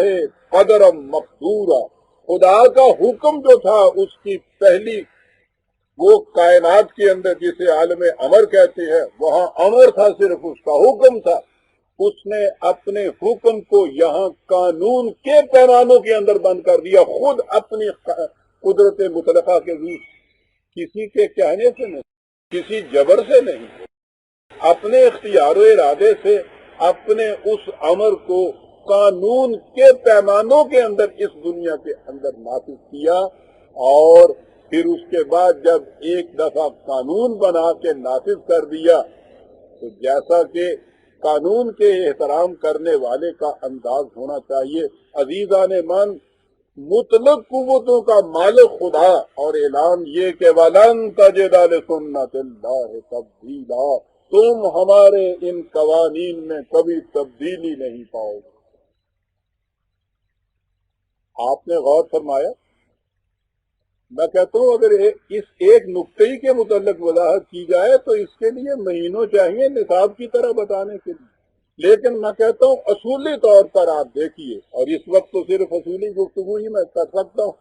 قدر مقدورا، خدا کا حکم جو تھا اس کی پہلی وہ کائنات کے اندر جسے عالم امر کہتے ہیں، وہاں امر تھا، صرف اس کا حکم تھا. اس نے اپنے حکم کو یہاں قانون کے پیمانوں کے اندر بند کر دیا، خود اپنی قدرت مطلقہ کے روح، کسی کے کہنے سے نہیں، کسی جبر سے نہیں، اپنے اختیار و ارادے سے اپنے اس امر کو قانون کے پیمانوں کے اندر اس دنیا کے اندر نافذ کیا. اور پھر اس کے بعد جب ایک دفعہ قانون بنا کے نافذ کر دیا تو جیسا کہ قانون کے احترام کرنے والے کا انداز ہونا چاہیے، عزیزان من، مطلق قوتوں کا مالک خدا، اور اعلان یہ کہ وَلَن تَجِدَ لِسُنَّتِ اللَّهِ تَبْدِيلًا، تم ہمارے ان قوانین میں کبھی تبدیلی نہیں پاؤ گے. آپ نے غور فرمایا؟ میں کہتا ہوں اگر اس ایک نقطے کے متعلق وضاحت کی جائے تو اس کے لیے مہینوں چاہیے نصاب کی طرح بتانے کے لیے، لیکن میں کہتا ہوں اصولی طور پر آپ دیکھیے، اور اس وقت تو صرف اصولی گفتگو ہی میں کر سکتا ہوں،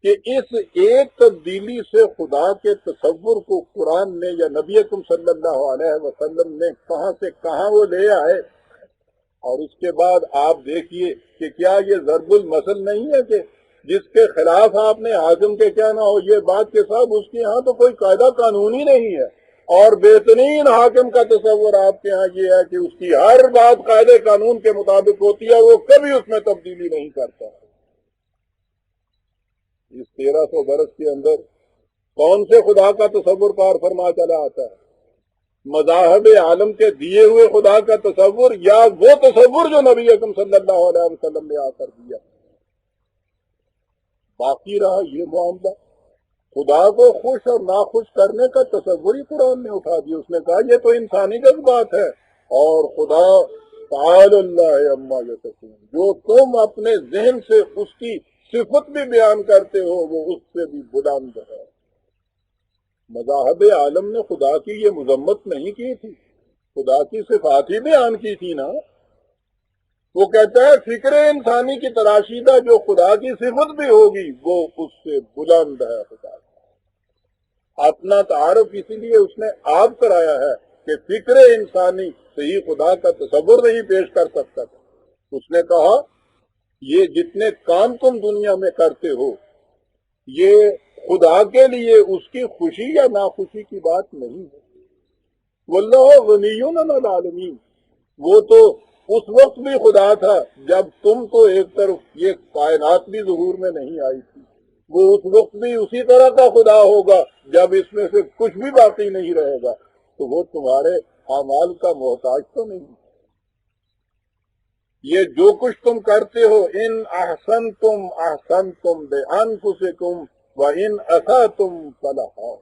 کہ اس ایک تبدیلی سے خدا کے تصور کو قرآن نے یا نبی اکرم صلی اللہ علیہ وسلم نے کہاں سے کہاں وہ لے آئے. اور اس کے بعد آپ دیکھیے کہ کیا یہ ضرب المثل نہیں ہے کہ جس کے خلاف آپ نے حاکم کے کیا نہ ہو، یہ بات کہ صاحب اس کے ہاں تو کوئی قاعدہ قانون ہی نہیں ہے، اور بہترین حاکم کا تصور آپ کے ہاں یہ ہے کہ اس کی ہر بات قاعدے قانون کے مطابق ہوتی ہے، وہ کبھی اس میں تبدیلی نہیں کرتا. اس 1300 برس کے اندر کون سے خدا کا تصور کار فرما چلا آتا ہے؟ مذاہب عالم کے دیے ہوئے خدا کا تصور، یا وہ تصور جو نبی اکرم صلی اللہ علیہ وسلم نے آ کر دیا؟ باقی رہا یہ معاملہ، خدا کو خوش اور ناخوش کرنے کا تصور ہی قرآن نے اٹھا دیا. اس نے کہا یہ تو انسانی جذبات ہے، اور خدا تعالی اللہ عما یصفون، جو تم اپنے ذہن سے اس کی صفت بھی بیان کرتے ہو وہ اس سے بھی بلند ہے. مذاہب عالم نے خدا کی یہ مذمت نہیں کی تھی، خدا کی صفات ہی بیان کی تھی نا. وہ کہتا ہے فکر انسانی کی تراشیدہ جو خدا کی صفت بھی ہوگی وہ اس سے بلند ہے. خدا اپنا تعارف اسی لیے اس نے آپ کرایا ہے کہ فکر انسانی صحیح خدا کا تصور نہیں پیش کر سکتا تھا. اس نے کہا یہ جتنے کام تم دنیا میں کرتے ہو یہ خدا کے لیے اس کی خوشی یا ناخوشی کی بات نہیں ہے. واللہ غنی عن العالمین، وہ تو اس وقت بھی خدا تھا جب تم تو ایک طرف یہ کائنات بھی ظہور میں نہیں آئی تھی، وہ اس وقت بھی اسی طرح کا خدا ہوگا جب اس میں سے کچھ بھی باقی نہیں رہے گا. تو وہ تمہارے اعمال کا محتاج تو نہیں. یہ جو کچھ تم کرتے ہو، ان احسنتم احسنتم بانفسکم وان اسأتم فلہا،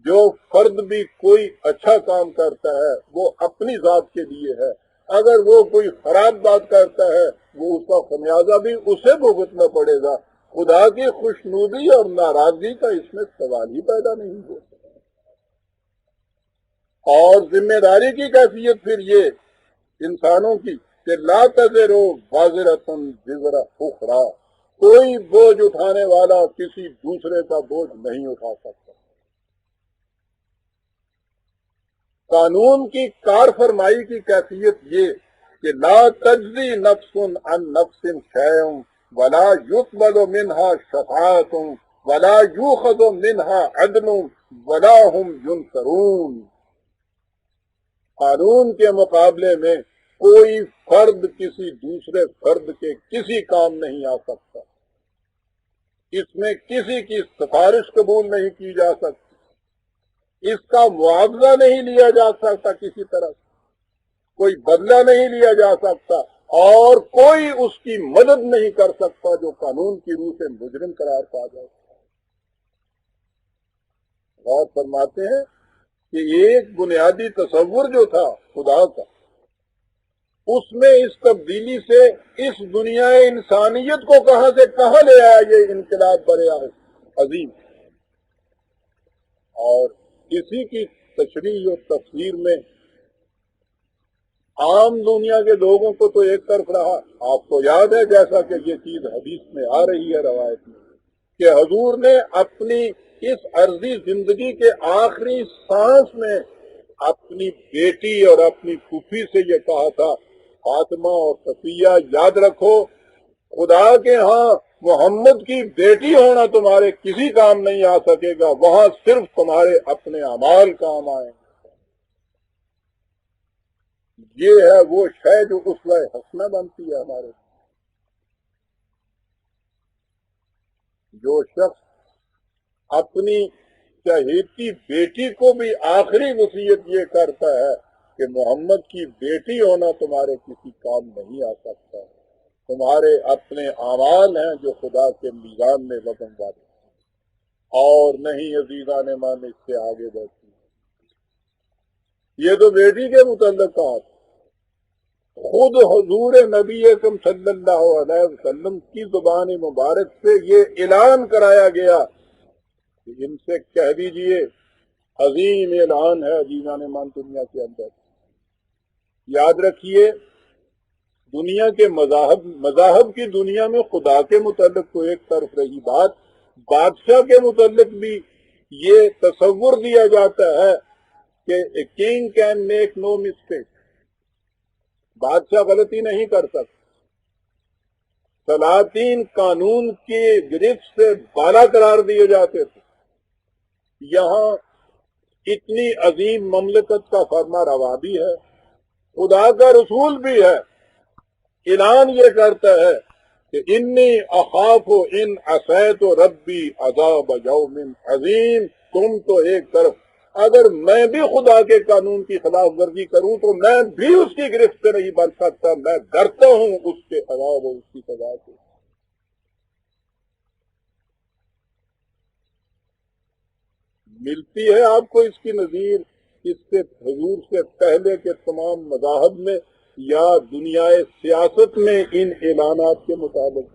جو فرد بھی کوئی اچھا کام کرتا ہے وہ اپنی ذات کے لیے ہے، اگر وہ کوئی خراب بات کرتا ہے وہ اس کا خمیازہ بھی اسے بھگتنا پڑے گا. خدا کی خوشنودی اور ناراضگی کا اس میں سوال ہی پیدا نہیں ہوتا. اور ذمہ داری کی کیفیت پھر یہ انسانوں کی کہ لا تزر وازرۃ وزر اخری، کوئی بوجھ اٹھانے والا کسی دوسرے کا بوجھ نہیں اٹھا سکتا. قانون کی کار فرمائی کی کیفیت یہ کہ لا تجزی نفس عن نفس شیئا ولا یقبل منها شفاعۃ ولا یؤخذ منها عدل ولا هم ینصرون. قانون کے مقابلے میں کوئی فرد کسی دوسرے فرد کے کسی کام نہیں آ سکتا، اس میں کسی کی سفارش قبول نہیں کی جا سکتی، اس کا معاوضہ نہیں لیا جا سکتا، کسی طرح کوئی بدلہ نہیں لیا جا سکتا، اور کوئی اس کی مدد نہیں کر سکتا جو قانون کی روح سے مجرم قرار پا جائے. غور فرماتے ہیں کہ ایک بنیادی تصور جو تھا خدا کا، اس میں اس تبدیلی سے اس دنیا انسانیت کو کہاں سے کہاں لے آیا یہ انقلاب برے عظیم، اور اسی کی تشریح اور تفسیر میں عام دنیا کے لوگوں کو تو ایک طرف رہا. آپ کو یاد ہے جیسا کہ یہ چیز حدیث میں آ رہی ہے روایت میں کہ حضور نے اپنی اس عرضی زندگی کے آخری سانس میں اپنی بیٹی اور اپنی پھوپھی سے یہ کہا تھا فاطمہ اور صفیہ یاد رکھو خدا کے ہاں محمد کی بیٹی ہونا تمہارے کسی کام نہیں آ سکے گا, وہاں صرف تمہارے اپنے اعمال کام آئیں. یہ ہے وہ شے جو اسوہ حسنہ بنتی ہے ہمارے. جو شخص اپنی چہیتی بیٹی کو بھی آخری وصیت یہ کرتا ہے کہ محمد کی بیٹی ہونا تمہارے کسی کام نہیں آ سکتا, تمہارے اپنے اعمال ہیں جو خدا کے میزان میں وزن والے اور نہیں عزیزان مان اس سے آگے بڑھتی. یہ تو بیٹی کے متعلق کہا تھا. خود حضور نبی اکرم صلی اللہ علیہ وسلم کی زبان مبارک سے یہ اعلان کرایا گیا کہ ان سے کہہ دیجئے, عظیم اعلان ہے عزیزان مان دنیا کے اندر. یاد رکھیے دنیا کے مذاہب کی دنیا میں خدا کے متعلق تو ایک طرف رہی بات, بادشاہ کے متعلق بھی یہ تصور دیا جاتا ہے کہ a king can make no mistake, بادشاہ غلطی نہیں کر سکتا. سلاطین قانون کی گرفت سے بالا قرار دیے جاتے تھے. یہاں اتنی عظیم مملکت کا فرما روا بھی ہے, خدا کا رسول بھی ہے, اعلان یہ کرتا ہے کہ انی اخاف ان عصیت ربی عذاب یوم عظیم. تم تو ایک طرف اگر میں بھی خدا کے قانون کی خلاف ورزی کروں تو میں بھی اس کی گرفت سے نہیں بچ سکتا, میں ڈرتا ہوں اس کے عذاب اور اس کی سزا سے. ملتی ہے آپ کو اس کی نظیر اس سے حضور سے پہلے کے تمام مذاہب میں یا دنیا سیاست میں ان اعلانات کے مطابق.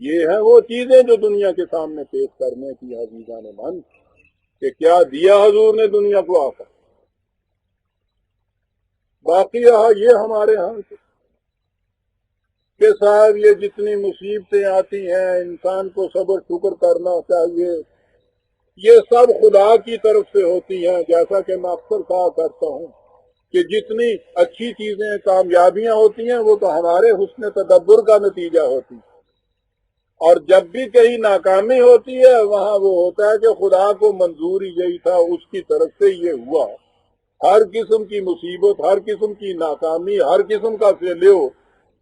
یہ ہیں وہ چیزیں جو دنیا کے سامنے پیش کرنے کی عزیزان من کہ کیا دیا حضور نے دنیا کو آ کر. باقی رہا یہ ہمارے ہاں کہ صاحب یہ جتنی مصیبتیں آتی ہیں انسان کو صبر شکر کرنا چاہیے, یہ سب خدا کی طرف سے ہوتی ہیں. جیسا کہ میں اکثر کہا کرتا ہوں کہ جتنی اچھی چیزیں کامیابیاں ہوتی ہیں وہ تو ہمارے حسن تدبر کا نتیجہ ہوتی ہے, اور جب بھی کہیں ناکامی ہوتی ہے وہاں وہ ہوتا ہے کہ خدا کو منظور ہی یہی تھا, اس کی طرف سے یہ ہوا. ہر قسم کی مصیبت, ہر قسم کی ناکامی, ہر قسم کا فیلیو,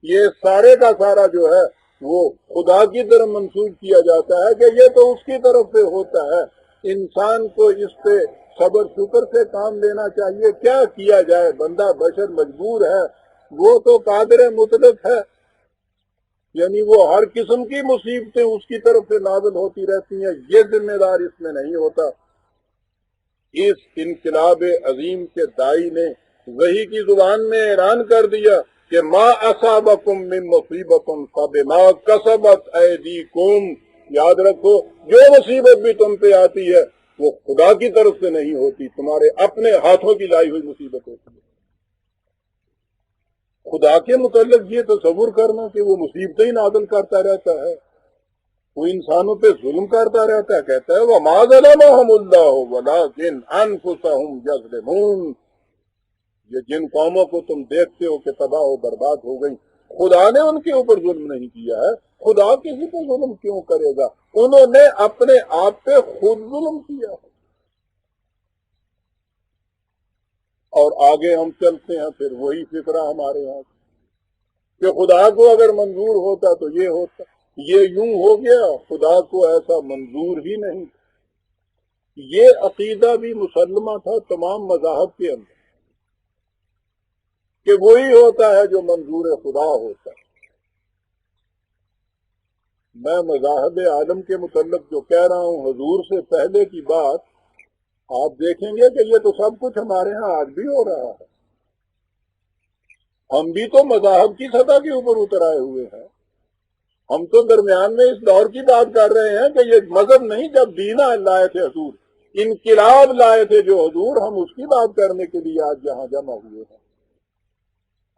یہ سارے کا سارا جو ہے وہ خدا کی طرف منسوخ کیا جاتا ہے کہ یہ تو اس کی طرف سے ہوتا ہے. انسان کو اس پہ صبر شکر سے کام لینا چاہیے. کیا کیا جائے, بندہ بشر مجبور ہے, وہ تو قادر مطلق ہے, یعنی وہ ہر قسم کی مصیبتیں اس کی طرف سے نازل ہوتی رہتی ہیں, یہ ذمہ دار اس میں نہیں ہوتا. اس انقلاب عظیم کے دائی نے وحی کی زبان میں اعلان کر دیا کہ ما اصابکم من مصیبت فبما کسبت ایدیکم. یاد رکھو جو مصیبت بھی تم پہ آتی ہے وہ خدا کی طرف سے نہیں ہوتی, تمہارے اپنے ہاتھوں کی لائی ہوئی مصیبت ہوتی ہے. خدا کے متعلق یہ تصور کرنا کہ وہ مصیبتیں ہی نازل کرتا رہتا ہے, وہ انسانوں پہ ظلم کرتا رہتا ہے. کہتا ہے وَمَا ظَلَمَهُمُ اللَّهُ وَلَٰكِنْ أَنفُسَهُمْ يَظْلِمُونَ. یہ جن قوموں کو تم دیکھتے ہو کہ تباہ و برباد ہو گئی, خدا نے ان کے اوپر ظلم نہیں کیا ہے. خدا کسی پہ ظلم کیوں کرے گا, انہوں نے اپنے آپ پہ خود ظلم کیا ہے. اور آگے ہم چلتے ہیں پھر وہی فکرہ ہمارے یہاں کہ خدا کو اگر منظور ہوتا تو یہ ہوتا, یہ یوں ہو گیا, خدا کو ایسا منظور ہی نہیں. یہ عقیدہ بھی مسلمہ تھا تمام مذاہب کے اندر کہ وہی ہوتا ہے جو منظور خدا ہوتا ہے. میں مذاہب عالم کے متعلق جو کہہ رہا ہوں حضور سے پہلے کی بات, آپ دیکھیں گے کہ یہ تو سب کچھ ہمارے ہاں آج بھی ہو رہا ہے. ہم بھی تو مذاہب کی سطح کے اوپر اتر آئے ہوئے ہیں. ہم تو درمیان میں اس دور کی بات کر رہے ہیں کہ یہ مذہب نہیں جب دین لائے تھے حضور, انقلاب لائے تھے جو حضور، ہم اس کی بات کرنے کے لیے آج یہاں جمع ہوئے ہیں۔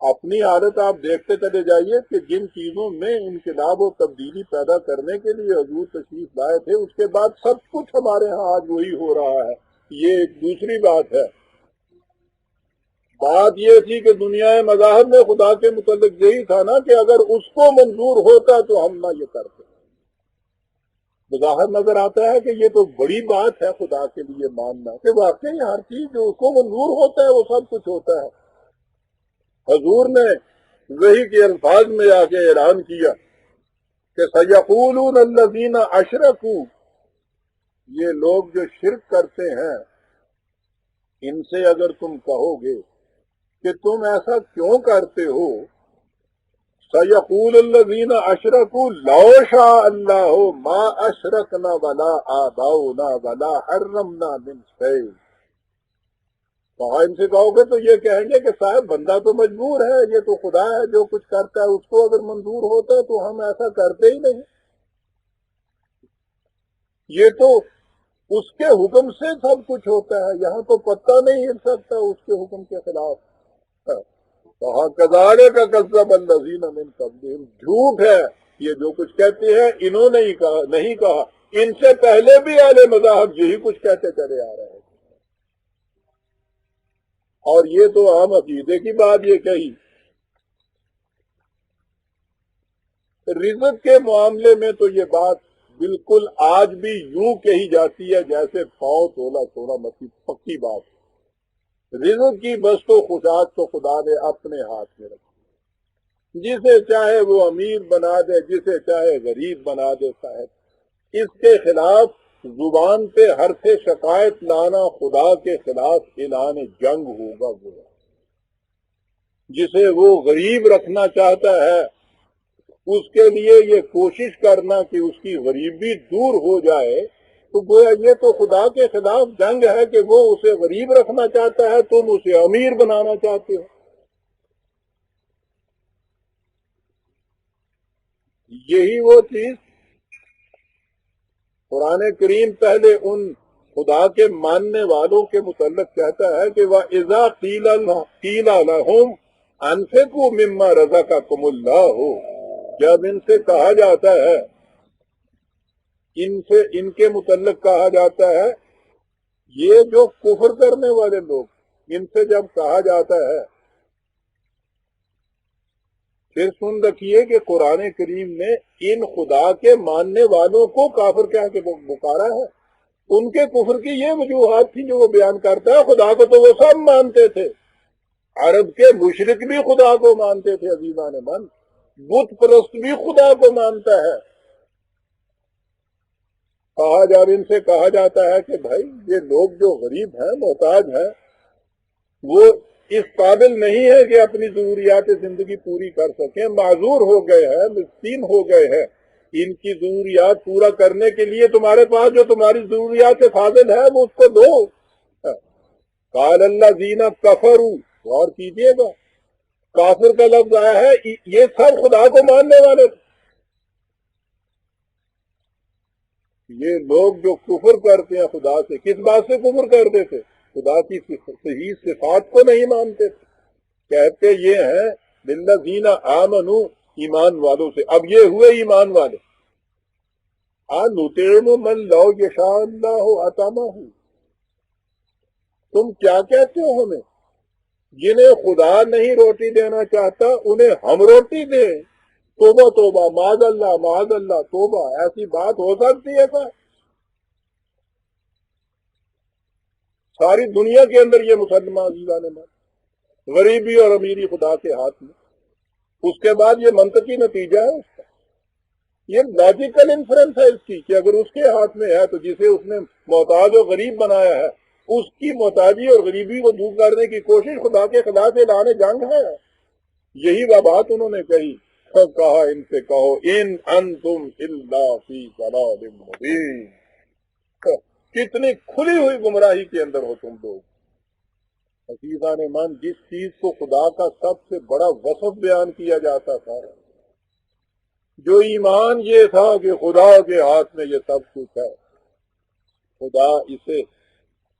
اپنی حالت آپ دیکھتے چلے جائیے کہ جن چیزوں میں انقلاب و تبدیلی پیدا کرنے کے لیے حضور تشریف لائے تھے، اس کے بعد سب کچھ ہمارے ہاں آج وہی ہو رہا ہے۔ یہ ایک دوسری بات ہے۔ بات یہ تھی کہ دنیا مذاہب میں خدا کے متعلق یہی تھا نا کہ اگر اس کو منظور ہوتا تو ہم نہ یہ کرتے۔ بظاہر نظر آتا ہے کہ یہ تو بڑی بات ہے خدا کے لیے ماننا کہ واقعی ہر چیز جو اس کو منظور ہوتا ہے وہ سب کچھ ہوتا ہے۔ حضور نے وحی کے الفاظ میں آ کے اعلان کیا کہ سَيَقُولُونَ الَّذِينَ أَشْرَكُوا، یہ لوگ جو شرک کرتے ہیں ان سے اگر تم کہو گے کہ تم ایسا کیوں کرتے ہو، سَيَقُولُ الَّذِينَ أَشْرَكُوا لَوْ شَاءَ اللَّهُ مَا أَشْرَكْنَا وَلَا آبَاؤُنَا وَلَا حَرَّمْنَا مِنْ شَيْءٍ۔ کہا ان سے کہو گے تو یہ کہیں گے کہ صاحب بندہ تو مجبور ہے، یہ تو خدا ہے جو کچھ کرتا ہے، اس کو اگر منظور ہوتا تو ہم ایسا کرتے ہی نہیں، یہ تو اس کے حکم سے سب کچھ ہوتا ہے، یہاں تو پتہ نہیں ہل سکتا اس کے حکم کے خلاف۔ کہا کذالک کذب الذین من قبلہم، جھوٹ ہے یہ جو کچھ کہتے ہیں، انہوں نے نہیں کہا، ان سے پہلے بھی اہل مذاہب یہی کچھ کہتے چلے آ رہے ہیں۔ اور یہ تو عام عقیدے کی بات یہ کہی۔ رزق کے معاملے میں تو یہ بات بالکل آج بھی یوں کہی جاتی ہے جیسے پاؤں تولا سونا مچھی، پکی بات۔ رزق کی بست و خوشاک تو خدا نے اپنے ہاتھ میں رکھی، جسے چاہے وہ امیر بنا دے، جسے چاہے غریب بنا دے صاحب۔ اس کے خلاف زبان پہ حرف شکایت لانا خدا کے خلاف اعلان جنگ ہوگا۔ وہ جسے وہ غریب رکھنا چاہتا ہے اس کے لیے یہ کوشش کرنا کہ اس کی غریبی دور ہو جائے، تو گویا یہ تو خدا کے خلاف جنگ ہے کہ وہ اسے غریب رکھنا چاہتا ہے، تم اسے امیر بنانا چاہتے ہو۔ یہی وہ چیز قرآن کریم پہلے ان خدا کے ماننے والوں کے متعلق کہتا ہے کہ وَإِذَا قِيلَ لَهُمْ أَنفِقُوا مِمَّا رَزَقَكُمُ اللَّهُ، جب ان سے کہا جاتا ہے، ان کے متعلق کہا جاتا ہے، یہ جو کفر کرنے والے لوگ، ان سے جب کہا جاتا ہے، پھر سن رکھیے کہ قرآن کریم نے ان خدا کے ماننے والوں کو کافر کہہ کے پکارا ہے۔ ان کے کفر کی یہ وجوہات تھی جو وہ بیان کرتا ہے۔ خدا کو تو وہ سب مانتے تھے، عرب کے مشرک بھی خدا کو مانتے تھے، عزیزان من، بت پرست بھی خدا کو مانتا ہے۔ جب ان سے کہا جاتا ہے کہ بھائی یہ لوگ جو غریب ہیں، محتاج ہیں، وہ اس قابل نہیں ہے کہ اپنی ضروریات زندگی پوری کر سکیں، معذور ہو گئے ہیں، مسکین ہو گئے ہیں، ان کی ضروریات پورا کرنے کے لیے تمہارے پاس جو تمہاری ضروریات سے فاضل ہے وہ اس کو دو۔ قال الذین کفروا، غور کیجئے گا، کافر کا لفظ آیا ہے، یہ سب خدا کو ماننے والے تھے۔ یہ لوگ جو کفر کرتے ہیں خدا سے، کس بات سے کفر کرتے تھے؟ خدا کی صحیح صفات کو نہیں مانتے تھے، کہتے یہ ہیں للذین آمنوا، ایمان والوں سے۔ اب یہ ہوئے ایمان والے، نطعم من لو یشاء اللہ اطعمہ، تم کیا کہتے ہو ہمیں؟ جنہیں خدا نہیں روٹی دینا چاہتا انہیں ہم روٹی دیں؟ توبہ توبہ، معاذ اللہ معاذ اللہ، توبہ، ایسی بات ہو سکتی ہے کیا؟ ساری دنیا کے اندر یہ مسلمہ عزیزان من، غریبی اور امیری خدا کے ہاتھ میں۔ اس کے بعد یہ منطقی نتیجہ ہے اس کا، یہ لاجیکل انفرنس ہے اس کی کہ اگر اس کے ہاتھ میں ہے تو جسے اس نے محتاج اور غریب بنایا ہے، اس کی محتاجی اور غریبی کو دور کرنے کی کوشش خدا کے خلاف اعلان جنگ ہے۔ یہی وہ بات انہوں نے کہی، کہا ان سے کہو ان انتم الا فی ضلال مبین، کتنی کھلی ہوئی گمراہی کے اندر ہو تم لوگ۔ عزیزان من، جس چیز کو خدا کا سب سے بڑا وصف بیان کیا جاتا تھا، جو ایمان یہ تھا کہ خدا کے ہاتھ میں یہ سب کچھ ہے، خدا اسے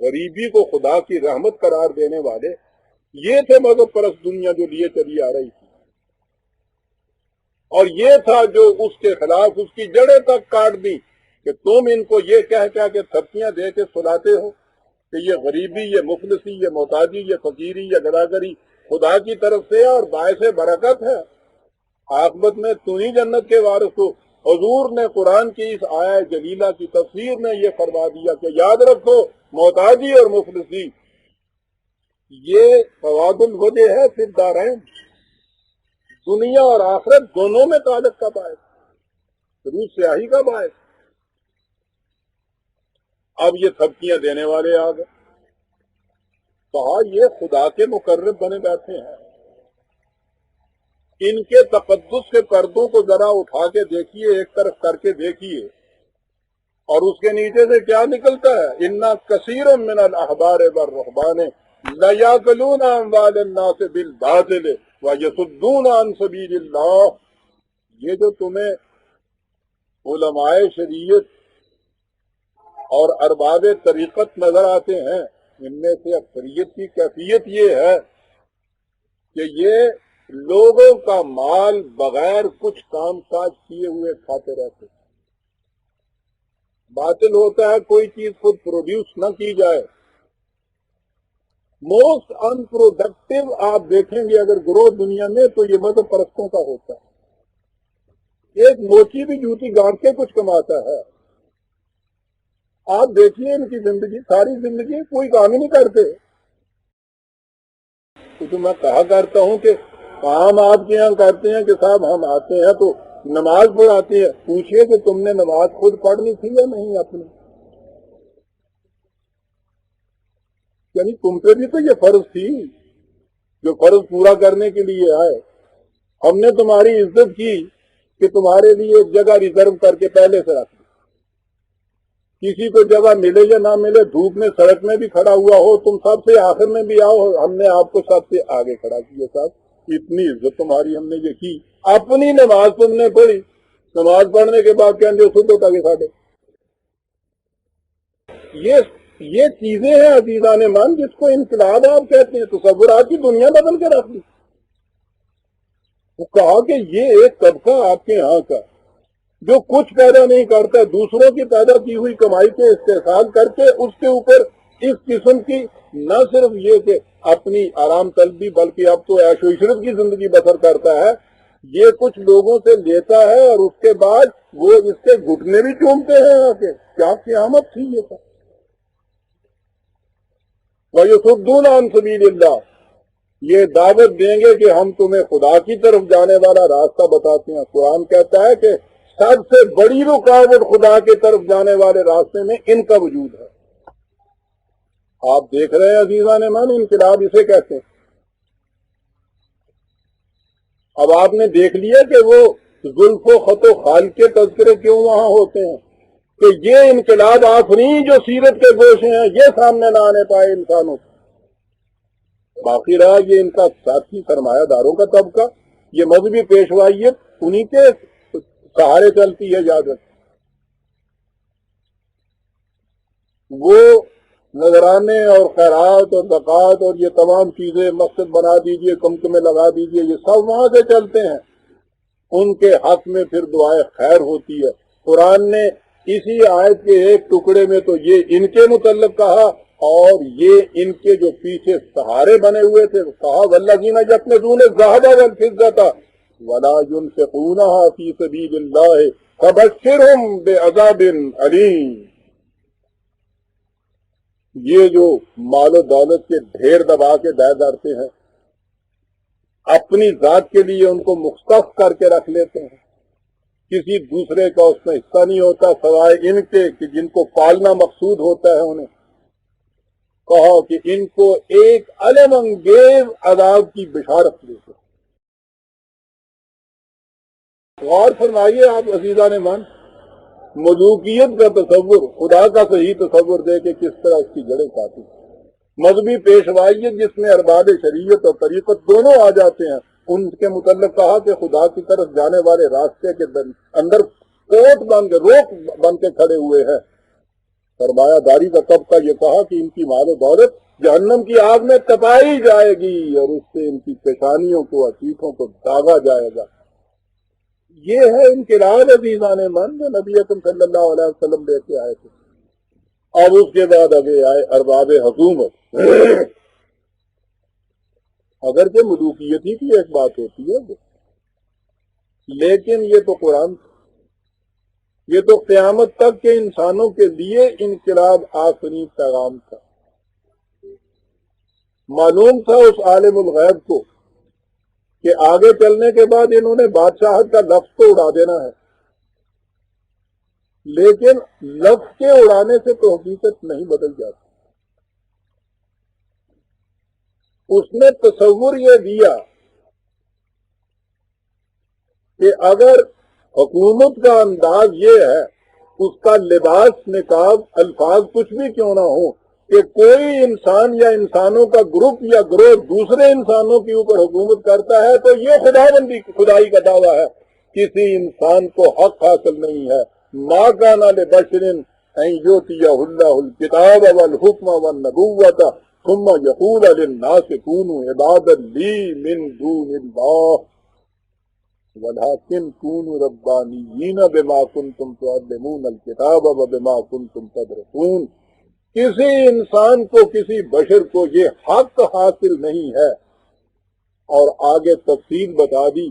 غریبی کو خدا کی رحمت قرار دینے والے یہ تھے مذہب پرست دنیا جو لیے چلی آ رہی تھی، اور یہ تھا جو اس کے خلاف اس کی جڑیں تک کاٹ دی کہ تم ان کو یہ کہہ کے تھپکیاں دے کے سلاتے ہو کہ یہ غریبی، یہ مفلسی، یہ محتاجی، یہ فقیری، یہ گداگری خدا کی طرف سے اور باعث برکت ہے، عاقبت میں تم ہی جنت کے وارث ہو۔ حضور نے قرآن کی اس آیہ جلیلہ کی تفسیر میں یہ فرما دیا کہ یاد رکھو محتاجی اور مفلسی یہ فواد الوجہ ہے فی الدارین، دنیا اور آخرت دونوں میں تعلق کا باعث، روح سیاہی کا باعث۔ اب یہ تھپکیاں دینے والے آ گئے، کہا یہ خدا کے مقرب بنے بیٹھے ہیں، ان کے تقدس کے پردوں کو ذرا اٹھا کے دیکھیے، ایک طرف کر کے دیکھیے، اور اس کے نیچے سے کیا نکلتا ہے؟ اِنَّ كَثِيرٌ مِّنَ الْأَحْبَارِ وَالرُّهْبَانِ لَيَأْكُلُونَ أَمْوَالَ النَّاسِ بِالْبَاطِلِ وَيَصُدُّونَ عَن سَبِيلِ اللَّهِ۔ یہ جو تمہیں علماء شریعت اور ارباب طریقت نظر آتے ہیں، ان میں سے اکثریت کی کیفیت یہ ہے کہ یہ لوگوں کا مال بغیر کچھ کام کاج کیے ہوئے کھاتے رہتے ہیں۔ باطل ہوتا ہے کوئی چیز خود پروڈیوس نہ کی جائے۔ موسٹ ان پروڈکٹیو آپ دیکھیں گے اگر گروہ دنیا میں تو یہ مذہب پرستوں کا ہوتا ہے۔ ایک موچی بھی جوتی گانٹ کے کچھ کماتا ہے۔ آپ دیکھیے ان کی زندگی، ساری زندگی کوئی کام ہی نہیں کرتے۔ تو میں کہا کرتا ہوں کہ کام آپ کے یہاں کرتے ہیں کہ صاحب ہم آتے ہیں تو نماز پڑھاتے ہیں، پوچھئے کہ تم نے نماز خود پڑھنی تھی یا نہیں اپنی؟ یعنی تم پہ بھی تو یہ فرض تھی جو فرض پورا کرنے کے لیے آئے۔ ہم نے تمہاری عزت کی کہ تمہارے لیے ایک جگہ ریزرو کر کے پہلے سے رکھ دی۔ کسی کو جگہ ملے یا نہ ملے، دھوپ میں سڑک میں بھی کھڑا ہوا ہو، تم سب سے آخر میں بھی آؤ، ہم نے آپ کو سب سے آگے کھڑا کیا۔ صاحب اتنی عزت تمہاری ہم نے یہ کی، اپنی نماز تم نے پڑھی، نماز پڑھنے کے بعد کہیں گے خود ہوتا کہ ساڑھے۔ یہ چیزیں ہیں عزیزان من جس کو انقلاب آپ کہتے ہیں، تصورات کی دنیا بدل کے رکھ دی۔ وہ کہا کہ یہ ایک طبقہ آپ کے یہاں کا جو کچھ پیدا نہیں کرتا، دوسروں کی پیدا کی ہوئی کمائی کے استحصال کر کے اس کے اوپر اس قسم کی نہ صرف یہ کہ اپنی آرام طلبی بلکہ اب تو عیش و عشرت کی زندگی بسر کرتا ہے، یہ کچھ لوگوں سے لیتا ہے اور اس کے بعد وہ اس کے گھٹنے بھی چومتے ہیں آ کے۔ کیا قیامت تھی یہ سب! وَيَصُدُّونَ عَن سَبِيلِ اللَّهِ، یہ دعوت دیں گے کہ ہم تمہیں خدا کی طرف جانے والا راستہ بتاتے ہیں۔ قرآن کہتا ہے کہ سب سے بڑی رکاوٹ خدا کی طرف جانے والے راستے میں ان کا وجود ہے۔ آپ دیکھ رہے ہیں عزیزان من، انقلاب اسے کہتے ہیں۔ اب آپ نے دیکھ لیا کہ وہ زلف و خط و خال کے تذکرے کیوں وہاں ہوتے ہیں کہ یہ انقلاب آفرین جو سیرت کے گوشے ہیں یہ سامنے نہ آنے پائے انسانوں سے۔ باقی رہا یہ ان کا ساتھی سرمایہ داروں کا طبقہ، یہ مذہبی پیشوائیت انہی کے سہارے چلتی ہے۔ یاد رکھ، وہ نذرانے اور خیرات اور زکوٰۃ اور یہ تمام چیزیں مسجد بنا دیجئے، کمکمے لگا دیجئے، یہ سب وہاں سے چلتے ہیں۔ ان کے حق میں پھر دعائے خیر ہوتی ہے۔ قرآن نے اسی آیت کے ایک ٹکڑے میں تو یہ ان کے متعلق کہا، اور یہ ان کے جو پیچھے سہارے بنے ہوئے تھے کہا وَالَّذِينَ يَكْنِزُونَ الذَّهَبَ وَالْفِضَّةَ وَلَا يُنْفِقُونَهَا فِي سَبِيلِ اللَّهِ فَبَشِّرْهُم بِعَذَابٍ أَلِيمٍ۔ یہ جو مال و دولت کے ڈھیر دبا کے دے ڈرتے ہیں، اپنی ذات کے لیے ان کو مختص کر کے رکھ لیتے ہیں، کسی دوسرے کا اس میں حصہ نہیں ہوتا سوائے ان کے کہ جن کو پالنا مقصود ہوتا ہے انہیں۔ کہا کہ ان کو ایک الم انگیز عذاب کی بشارت دیتے۔ غور فرمائیے آپ عزیزان من، ملوکیت کا تصور، خدا کا صحیح تصور دے کہ کس طرح اس کی جڑیں کاٹی۔ مذہبی پیشوائیت جس میں ارباب شریعت اور طریقت دونوں آ جاتے ہیں، ان کے متعلق کہا کہ خدا کی طرف جانے والے راستے کے اندر کوٹ بن کے روک بن کے کھڑے ہوئے ہیں، سرمایہ داری کا طبقہ یہ کہا کہ ان کی مال و دولت جہنم کی آگ میں تپائی جائے گی اور اس سے ان کی پیشانیوں کو عتیقوں کو داغا جائے گا. یہ ہے انقلاب عزیزان من جو نبی اکرم صلی اللہ علیہ وسلم لے کے آئے تھے. اب اس کے بعد آگے آئے ارباب حکومت. اگرچہ ملوکیت ہی کی ایک بات ہوتی ہے لیکن یہ تو قرآن تھا. یہ تو قیامت تک کے انسانوں کے لیے انقلاب آخری پیغام تھا. معلوم تھا اس عالم الغیب کو کہ آگے چلنے کے بعد انہوں نے بادشاہت کا لفظ تو اڑا دینا ہے، لیکن لفظ کے اڑانے سے تو حقیقت نہیں بدل جاتی. اس نے تصور یہ دیا کہ اگر حکومت کا انداز یہ ہے، اس کا لباس نقاب الفاظ کچھ بھی کیوں نہ ہو، کہ کوئی انسان یا انسانوں کا گروپ یا گروہ دوسرے انسانوں کے اوپر حکومت کرتا ہے تو یہ خدائی کا دعویٰ ہے. کسی انسان کو حق حاصل نہیں ہے. ما کان لبشر ان یؤتیہ اللہ الکتاب والحکم والنبوۃ ثم یقول للناس کونوا عبادا لی من دون اللہ وَلَٰكِنْ كُونُوا رَبَّانِيِّينَ بِمَا كُنْتُمْ تُعَلِّمُونَ الْكِتَابَ وَبِمَا كُنْتُمْ تَدْرُسُونَ. کسی انسان کو، کسی بشر کو یہ حق حاصل نہیں ہے. اور آگے تفصیل بتا دی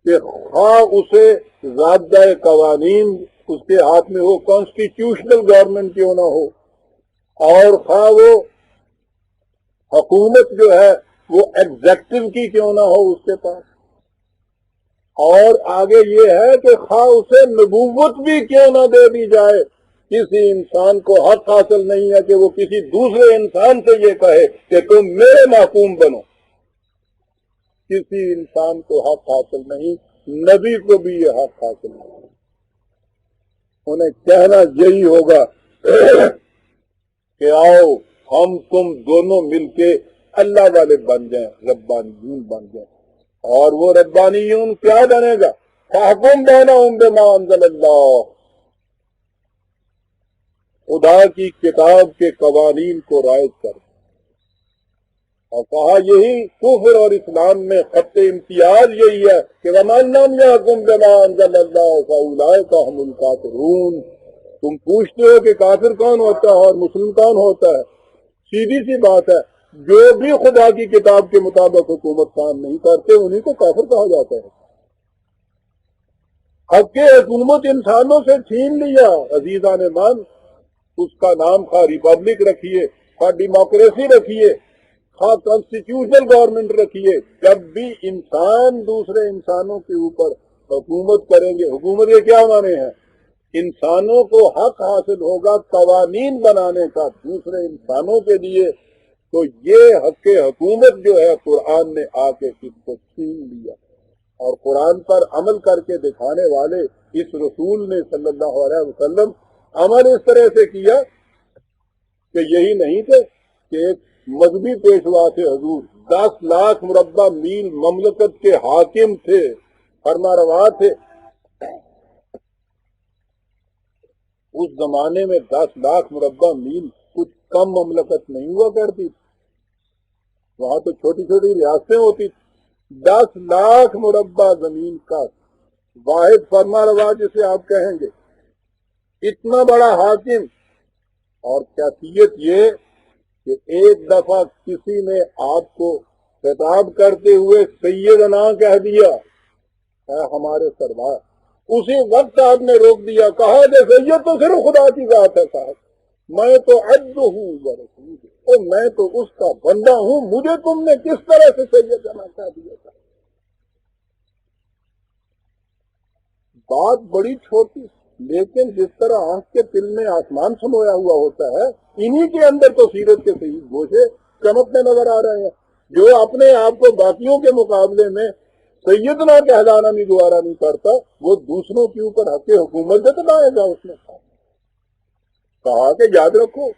کہ خواہ اسے ضابطۂ قوانین اس کے ہاتھ میں ہو، کانسٹیٹیوشنل گورنمنٹ کیوں نہ ہو، اور خواہ وہ حکومت جو ہے وہ ایگزیکٹو کی کیوں نہ ہو اس کے پاس. اور آگے یہ ہے کہ خواہ اسے نبوت بھی کیوں نہ دے دی جائے، کسی انسان کو حق حاصل نہیں ہے کہ وہ کسی دوسرے انسان سے یہ کہے کہ تم میرے محکوم بنو. کسی انسان کو حق حاصل نہیں، نبی کو بھی یہ حق حاصل نہیں. انہیں کہنا یہی ہوگا کہ آؤ ہم تم دونوں مل کے اللہ والے بن جائیں، ربانیون بن جائیں. اور وہ ربانیون کیا بنے گا؟ فَحْكُمْ بَيْنَهُمْ بِمَا أَنزَلَ اللَّهُ. خدا کی کتاب کے قوانین کو رائج کر. اور کہا یہی کفر اور اسلام میں خط امتیاز یہی ہے کہ وَمَن لَّمْ يَحْكُمْ بِمَا أَنزَلَ اللَّهُ فَأُولَٰئِكَ هُمُ الْكَافِرُونَ. تم پوچھتے ہو کہ کافر کون ہوتا ہے اور مسلم کون ہوتا ہے؟ سیدھی سی بات ہے، جو بھی خدا کی کتاب کے مطابق حکومت کام نہیں کرتے انہیں کو کافر کہا جاتا ہے. حق حکومت انسانوں سے چھین لیا عزیزان مان. اس کا نام خواہ ریپبلک رکھیے، خواہ ڈیموکریسی رکھیے، خواہ کانسٹیٹیوشنل گورنمنٹ رکھیے، جب بھی انسان دوسرے انسانوں کے اوپر حکومت کریں گے، حکومت کے کیا معنی ہیں؟ انسانوں کو حق حاصل ہوگا قوانین بنانے کا دوسرے انسانوں کے لیے. تو یہ حق حکومت جو ہے قرآن نے آ کے اس کو چھین لیا. اور قرآن پر عمل کر کے دکھانے والے اس رسول نے صلی اللہ علیہ وسلم عمل اس طرح سے کیا کہ یہی نہیں تھے کہ ایک مذہبی پیشوا تھے حضور، 10 لاکھ مربع میل مملکت کے حاکم تھے، فرما روا تھے. اس زمانے میں 10 لاکھ مربع میل کچھ کم مملکت نہیں ہوا کرتی، وہاں تو چھوٹی چھوٹی ریاستیں ہوتی. 10 لاکھ مربع زمین کا واحد فرما روا جسے آپ کہیں گے، اتنا بڑا حاکم. اور کیفیت یہ کہ ایک دفعہ کسی نے آپ کو خطاب کرتے ہوئے سیدنا کہہ دیا، اے ہمارے سردار. اسی وقت آپ نے روک دیا، کہا کہ سید تو صرف خدا کی ذات ہے صاحب، میں تو عبد ہوں ورسول، اور میں تو اس کا بندہ ہوں، مجھے تم نے کس طرح سے سیدنا کہہ دیا تھا. بات بڑی چھوٹی، لیکن جس طرح آنکھ کے تل میں آسمان سمویا ہوا ہوتا ہے، انہی کے اندر تو سیرت کے صحیح گوشے چمکتے نظر آ رہے ہیں. جو اپنے آپ کو باقیوں کے مقابلے میں سیدنا کہلانا بھی گوارا نہیں کرتا، وہ دوسروں کے اوپر حق حکومت جتلائے گا. اس نے کہا کہ یاد رکھو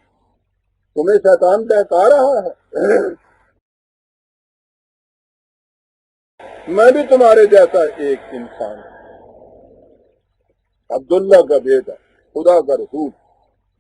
تمہیں شیطان بہکا رہا ہے، میں بھی تمہارے جیسا ایک انسان ہوں، عبداللہ کا بیٹا، خدا کا رسول.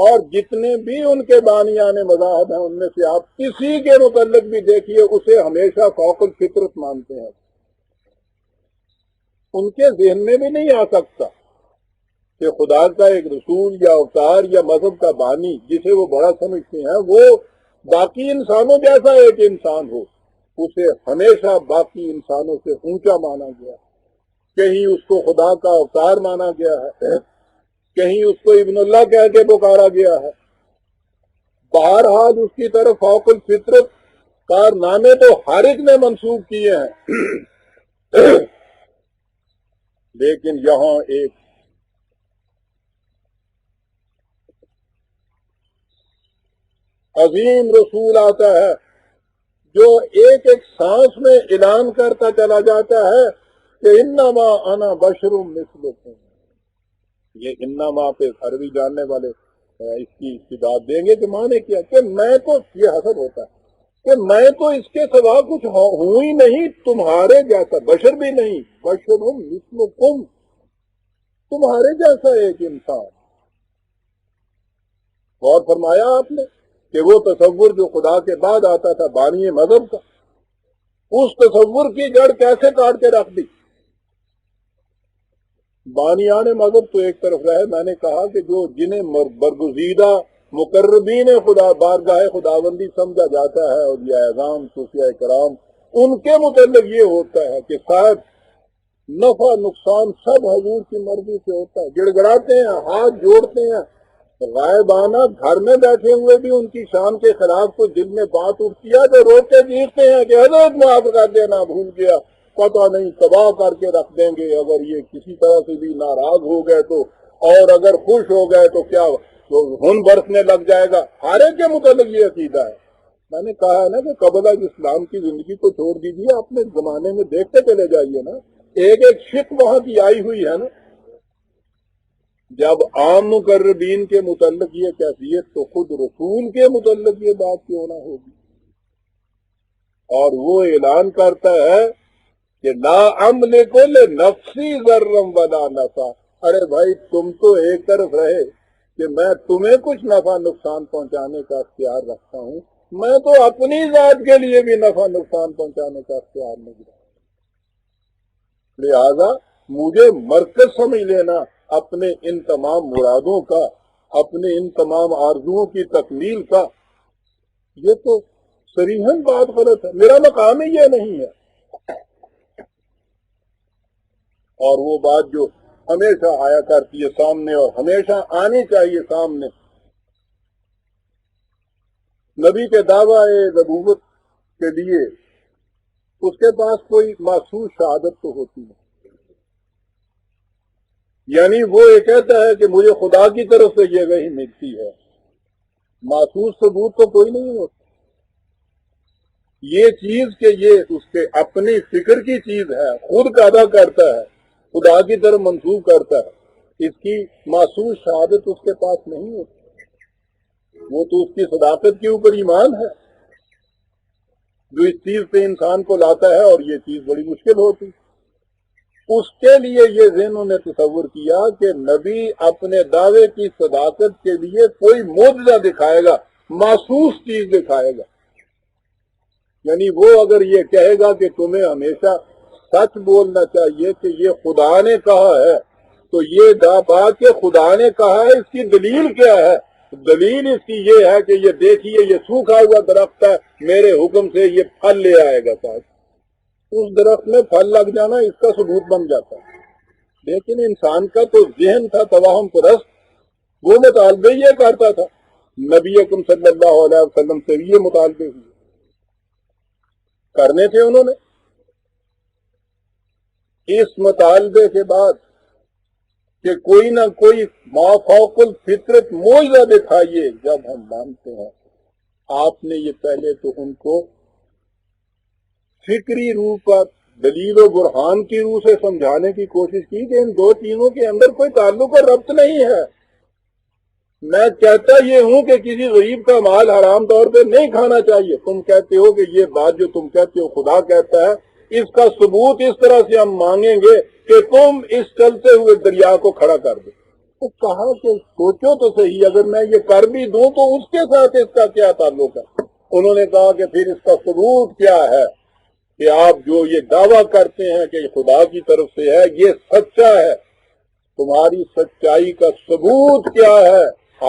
اور جتنے بھی ان کے بانیان مذاہب ہیں ان میں سے آپ کسی کے متعلق بھی دیکھیے اسے ہمیشہ فوق الفطرت مانتے ہیں. ان کے ذہن میں بھی نہیں آ سکتا کہ خدا کا ایک رسول یا اوتار یا مذہب کا بانی جسے وہ بڑا سمجھتے ہیں وہ باقی انسانوں جیسا ایک انسان ہو. اسے ہمیشہ باقی انسانوں سے اونچا مانا گیا. کہیں اس کو خدا کا اوتار مانا گیا ہے، کہیں اس کو ابن اللہ کہہ کے پکارا گیا ہے. بہرحال اس کی طرف فوق الفطرت کارنامے تو ہر ایک نے منسوب کیے ہیں. لیکن یہاں ایک عظیم رسول آتا ہے جو ایک ایک سانس میں اعلان کرتا چلا جاتا ہے کہ انما انا بشر مثلکم. یہ انما پہ عربی جاننے والے اس کی استداد دیں گے کہ معنی کیا کہ میں تو یہ حسب ہوتا ہے کہ میں تو اس کے سوا کچھ ہوں ہی نہیں، تمہارے جیسا بشر بھی نہیں، بشر مثلکم، تمہارے جیسا ایک انسان. غور فرمایا آپ نے کہ وہ تصور جو خدا کے بعد آتا تھا بانی مذہب کا، اس تصور کی جڑ کیسے کاٹ کے رکھ دی. بانیان مذہب تو ایک طرف رہے، میں نے کہا کہ جو جنہیں برگزیدہ مقربین خدا بارگاہ خداوندی سمجھا جاتا ہے اور یہ اعظام صوفیاء کرام، ان کے متعلق یہ ہوتا ہے کہ صاحب نفع نقصان سب حضور کی مرضی سے ہوتا ہے. گڑ گڑاتے ہیں، ہاتھ جوڑتے ہیں، غائبانہ گھر میں بیٹھے ہوئے بھی ان کی شان کے خلاف کوئی دل میں بات اٹھتی ہے تو روتے چیختے ہیں کہ حضرت معاف کر دینا، بھول گیا، پتہ نہیں تباہ کر کے رکھ دیں گے اگر یہ کسی طرح سے بھی ناراض ہو گئے تو، اور اگر خوش ہو گئے تو کیا ہن برسنے لگ جائے گا. ہر ایک کے متعلق یہ عقیدہ ہے. میں نے کہا ہے نا کہ قبل از اسلام کی زندگی کو چھوڑ دیجیے، اپنے زمانے میں دیکھتے چلے جائیے نا، ایک ایک شک وہاں کی آئی ہوئی ہے نا. جب عام مقربین کے متعلق یہ کیفیت تو خود رسول کے متعلق یہ بات کیوں نہ ہوگی. اور وہ اعلان کرتا ہے کہ لا املک لنفسی ضرا ولا نفع. ارے بھائی تم تو ایک طرف رہے کہ میں تمہیں کچھ نفع نقصان پہنچانے کا اختیار رکھتا ہوں، میں تو اپنی ذات کے لیے بھی نفع نقصان پہنچانے کا اختیار نہیں رکھتا. لہذا مجھے مرکز سمجھ لینا اپنے ان تمام مرادوں کا، اپنے ان تمام آرزوؤں کی تکمیل کا، یہ تو صریحاً بات غلط ہے. میرا مقام ہی یہ نہیں ہے. اور وہ بات جو ہمیشہ آیا کرتی ہے سامنے اور ہمیشہ آنی چاہیے سامنے، نبی کے دعویٰ نبوت کے لیے اس کے پاس کوئی محسوس شہادت تو ہوتی ہے. یعنی وہ یہ کہتا ہے کہ مجھے خدا کی طرف سے یہ وحی ملتی ہے، محسوس ثبوت تو کوئی نہیں ہوتا. یہ چیز کہ یہ اس کے اپنی فکر کی چیز ہے، خود پیدا کرتا ہے، خدا کی طرف منسوب کرتا ہے، اس کی محسوس شہادت اس کے پاس نہیں ہوتی. وہ تو اس کی صداقت کے اوپر ایمان ہے جو اس چیز پہ انسان کو لاتا ہے، اور یہ چیز بڑی مشکل ہوتی. اس کے لیے یہ ذہنوں نے تصور کیا کہ نبی اپنے دعوے کی صداقت کے لیے کوئی معجزہ دکھائے گا، محسوس چیز دکھائے گا. یعنی وہ اگر یہ کہے گا کہ تمہیں ہمیشہ سچ بولنا چاہیے کہ یہ خدا نے کہا ہے، تو یہ بات کہ خدا نے کہا ہے اس کی دلیل کیا ہے؟ دلیل اس کی یہ ہے کہ یہ دیکھیے یہ سوکھا ہوا درخت ہے، میرے حکم سے یہ پھل لے آئے گا. ساتھ اس درخت میں پھل لگ جانا اس کا ثبوت بن جاتا ہے. لیکن انسان کا تو ذہن تھا توہم پرست، وہ مطالبے یہ کرتا تھا. نبی اکرم صلی اللہ علیہ وسلم سے یہ مطالبے ہوئے کرنے تھے انہوں نے. اس مطالبے کے بعد کہ کوئی نہ کوئی مافوق الفطرت معجزہ دکھائیے جب ہم مانتے ہیں، آپ نے یہ پہلے تو ان کو فکری روح پر دلیل و برہان کی روح سے سمجھانے کی کوشش کی کہ ان دو چیزوں کے اندر کوئی تعلق اور ربط نہیں ہے. میں کہتا یہ ہوں کہ کسی غریب کا مال حرام طور پہ نہیں کھانا چاہیے، تم کہتے ہو کہ یہ بات جو تم کہتے ہو خدا کہتا ہے، اس کا ثبوت اس طرح سے ہم مانگیں گے کہ تم اس چلتے ہوئے دریا کو کھڑا کر دو. تو کہا کہ سوچو تو صحیح، اگر میں یہ کر بھی دوں تو اس کے ساتھ اس کا کیا تعلق ہے؟ انہوں نے کہا کہ پھر اس کا ثبوت کیا ہے کہ آپ جو یہ دعویٰ کرتے ہیں کہ خدا کی طرف سے ہے یہ سچا ہے، تمہاری سچائی کا ثبوت کیا ہے؟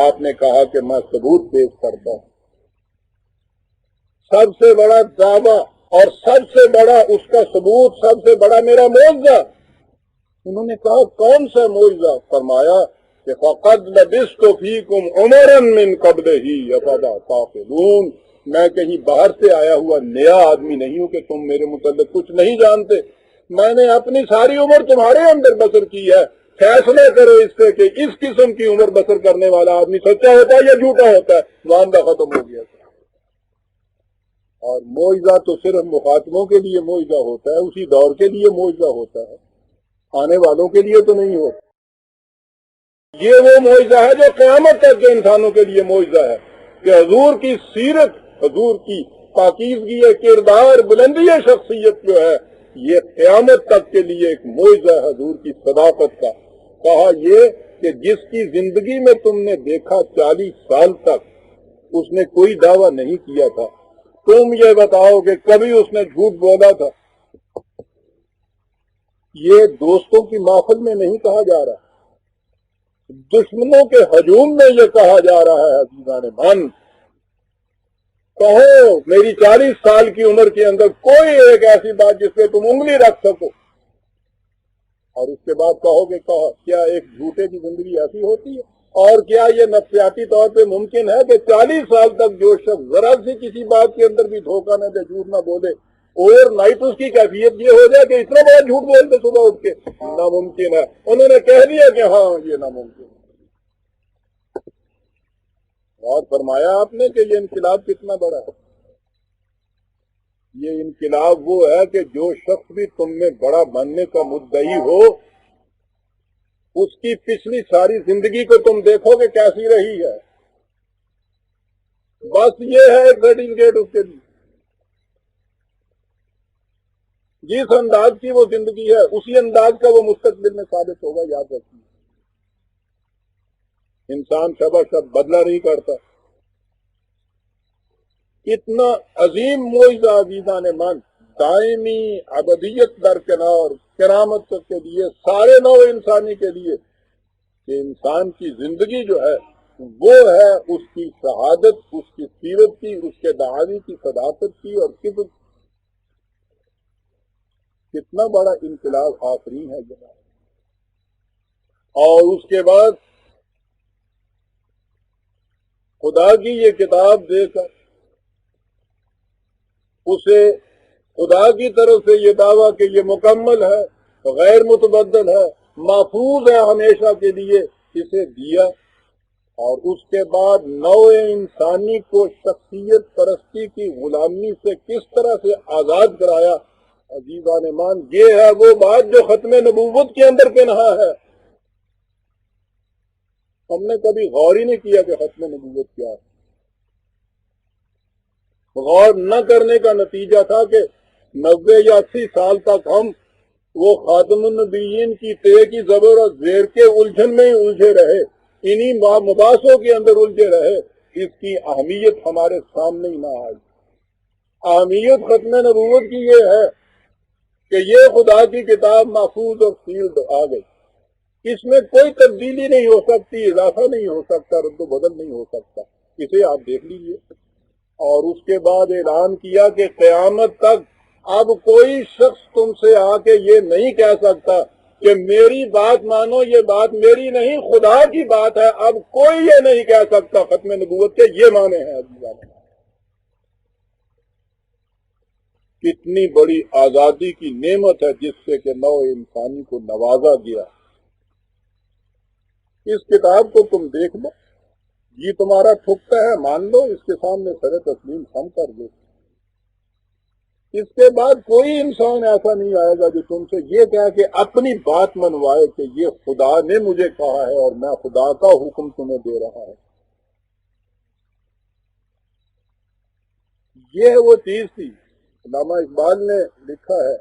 آپ نے کہا کہ میں ثبوت پیش کرتا ہوں، سب سے بڑا دعویٰ اور سب سے بڑا اس کا ثبوت، سب سے بڑا میرا معجزہ۔ انہوں نے کہا کون سا معجزہ؟ فرمایا کہ فَقَدْ لَبِثْتُ فِيكُمْ عُمَرًا مِّن قَبْلِهِ أَفَلَا تَعْقِلُونَ، میں کہیں باہر سے آیا ہوا نیا آدمی نہیں ہوں کہ تم میرے متعلق کچھ نہیں جانتے، میں نے اپنی ساری عمر تمہارے اندر بسر کی ہے، فیصلہ کرو اس سے کہ اس قسم کی عمر بسر کرنے والا آدمی سچا ہوتا ہے یا جھوٹا ہوتا ہے۔ معاملہ ختم ہو گیا۔ اور معجزہ تو صرف مخاطبوں کے لیے معجزہ ہوتا ہے، اسی دور کے لیے معجزہ ہوتا ہے، آنے والوں کے لیے تو نہیں ہوتا۔ یہ وہ معجزہ ہے جو قیامت تک کے انسانوں کے لیے معجزہ ہے کہ حضور کی سیرت، حضور کی پاکیزگی کردار، بلندی شخصیت جو ہے یہ قیامت تک کے لیے ایک معجزہ ہے حضور کی صداقت کا۔ کہا یہ کہ جس کی زندگی میں تم نے دیکھا 40 سال تک اس نے کوئی دعویٰ نہیں کیا تھا، تم یہ بتاؤ کہ کبھی اس نے جھوٹ بولا تھا؟ یہ دوستوں کی محفل میں نہیں کہا جا رہا، دشمنوں کے ہجوم میں یہ کہا جا رہا ہے۔ عزیزان من، کہو میری 40 سال کی عمر کے اندر کوئی ایک ایسی بات جس پہ تم انگلی رکھ سکو، اور اس کے بعد کہو کہ کیا ایک جھوٹے کی زندگی ایسی ہوتی ہے؟ اور کیا یہ نفسیاتی طور پہ ممکن ہے کہ 40 سال تک جو شخص ذرا سی کسی بات کے اندر بھی دھوکہ نہ دے، جھوٹ نہ بولے، اوور نائٹ اس کی کیفیت یہ ہو جائے کہ اتنا بڑا جھوٹ بول دے صبح اٹھ کے؟ ناممکن ہے۔ انہوں نے کہہ دیا کہ ہاں یہ ناممکن ہے۔ اور فرمایا آپ نے کہ یہ انقلاب کتنا بڑا ہے۔ یہ انقلاب وہ ہے کہ جو شخص بھی تم میں بڑا بننے کا مدعی ہو اس کی پچھلی ساری زندگی کو تم دیکھو کہ کیسی رہی ہے، بس یہ ہے سرٹیفکیٹ اس کے لیے۔ جس انداز کی وہ زندگی ہے اسی انداز کا وہ مستقبل میں ثابت ہوگا، یاد رکھیے۔ انسان شبہ شب بدلہ نہیں کرتا۔ اتنا عظیم معجزہ عزیزان من، دائمی ابدیت درکنار، کرامت کے لیے، سارے نوع انسانی کے لیے، کہ انسان کی زندگی جو ہے وہ ہے اس کی شہادت، اس کی سیرت کی، اس کے دعاوی کی صداقت کی اور کتنا بڑا انقلاب آفرین ہے جناب۔ اور اس کے بعد خدا کی یہ کتاب دے کر اسے خدا کی طرف سے یہ دعویٰ کہ یہ مکمل ہے، غیر متبدل ہے، محفوظ ہے ہمیشہ کے لیے، اسے دیا، اور اس کے بعد نوع انسانی کو شخصیت پرستی کی غلامی سے کس طرح سے آزاد کرایا۔ عزیزان مان، یہ ہے وہ بات جو ختم نبوت کے اندر پنہا ہے۔ ہم نے کبھی غور ہی نہیں کیا کہ ختم نبوت کیا ہے۔ غور نہ کرنے کا نتیجہ تھا کہ 90 یا 80 سال تک ہم وہ خاتم النبیین کی طے کی زبر اور زیر کے الجھن میں ہی الجھے رہے، انہی مباحثوں کے اندر الجھے رہے، اس کی اہمیت ہمارے سامنے ہی نہ آئی۔ اہمیت ختم نبوت کی یہ ہے کہ یہ خدا کی کتاب محفوظ اور سیلڈ آ گئی، اس میں کوئی تبدیلی نہیں ہو سکتی، اضافہ نہیں ہو سکتا، رد و بدل نہیں ہو سکتا، اسے آپ دیکھ لیجئے۔ اور اس کے بعد اعلان کیا کہ قیامت تک اب کوئی شخص تم سے آ کے یہ نہیں کہہ سکتا کہ میری بات مانو، یہ بات میری نہیں، خدا کی بات ہے۔ اب کوئی یہ نہیں کہہ سکتا ختم نبوت کے یہ معنی ہیں۔ کتنی بڑی آزادی کی نعمت ہے جس سے کہ نوع انسانی کو نوازا گیا۔ اس کتاب کو تم دیکھ لو، یہ تمہارا ٹھکتا ہے، مان لو، اس کے سامنے سر تسلیم ہم کر دو۔ اس کے بعد کوئی انسان ایسا نہیں آئے گا جو تم سے یہ کہے کہ اپنی بات منوائے کہ یہ خدا نے مجھے کہا ہے اور میں خدا کا حکم تمہیں دے رہا ہوں۔ یہ وہ چیز تھی۔ علامہ اقبال نے لکھا ہے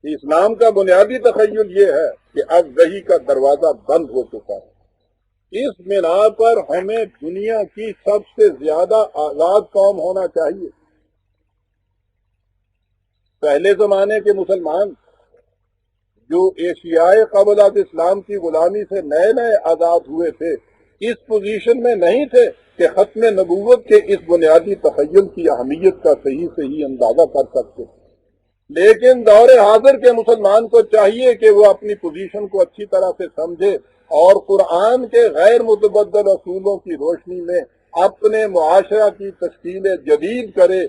اسلام کا بنیادی تخیل یہ ہے کہ اب وحی کا دروازہ بند ہو چکا ہے، اس بنا پر ہمیں دنیا کی سب سے زیادہ آزاد قوم ہونا چاہیے۔ پہلے زمانے کے مسلمان جو ایشیائے قبل از اسلام کی غلامی سے نئے نئے آزاد ہوئے تھے، اس پوزیشن میں نہیں تھے کہ ختم نبوت کے اس بنیادی تخیل کی اہمیت کا صحیح اندازہ کر سکتے، لیکن دور حاضر کے مسلمان کو چاہیے کہ وہ اپنی پوزیشن کو اچھی طرح سے سمجھے اور قرآن کے غیر متبدل اصولوں کی روشنی میں اپنے معاشرہ کی تشکیل جدید کرے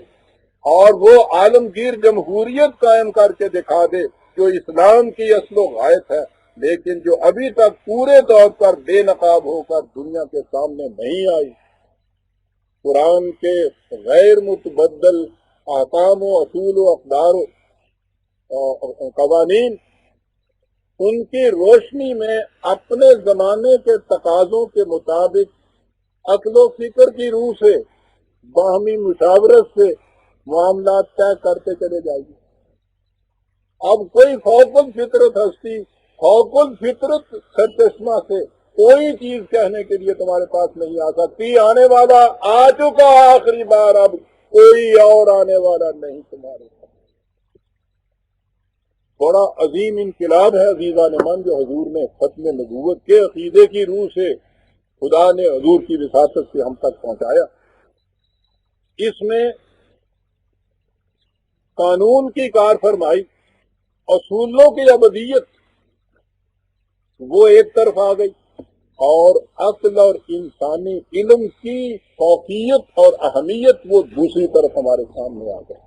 اور وہ عالمگیر جمہوریت قائم کر کے دکھا دے جو اسلام کی اصل و غایت ہے، لیکن جو ابھی تک پورے طور پر بے نقاب ہو کر دنیا کے سامنے نہیں آئی۔ قرآن کے غیر متبدل احکام و اصول و اقدار و قوانین، ان کی روشنی میں اپنے زمانے کے تقاضوں کے مطابق عقل و فکر کی روح سے باہمی مشاورت سے معاملات طے کرتے چلے جائیے۔ اب کوئی فوق الفطرت ہستی، فوق الفطرت سرچشمہ سے کوئی چیز کہنے کے لیے تمہارے پاس نہیں آ سکتی۔ آنے والا آ چکا آخری بار، اب کوئی اور آنے والا نہیں تمہارے پاس۔ بڑا عظیم انقلاب ہے عزیزان من جو حضور نے ختم نبوت کے عقیدے کی روح سے خدا نے حضور کی وساطت سے ہم تک پہنچایا۔ اس میں قانون کی کار فرمائی، اصولوں کی ابدیت وہ ایک طرف آ گئی اور عقل اور انسانی علم کی فوقیت اور اہمیت وہ دوسری طرف ہمارے سامنے آ گئی۔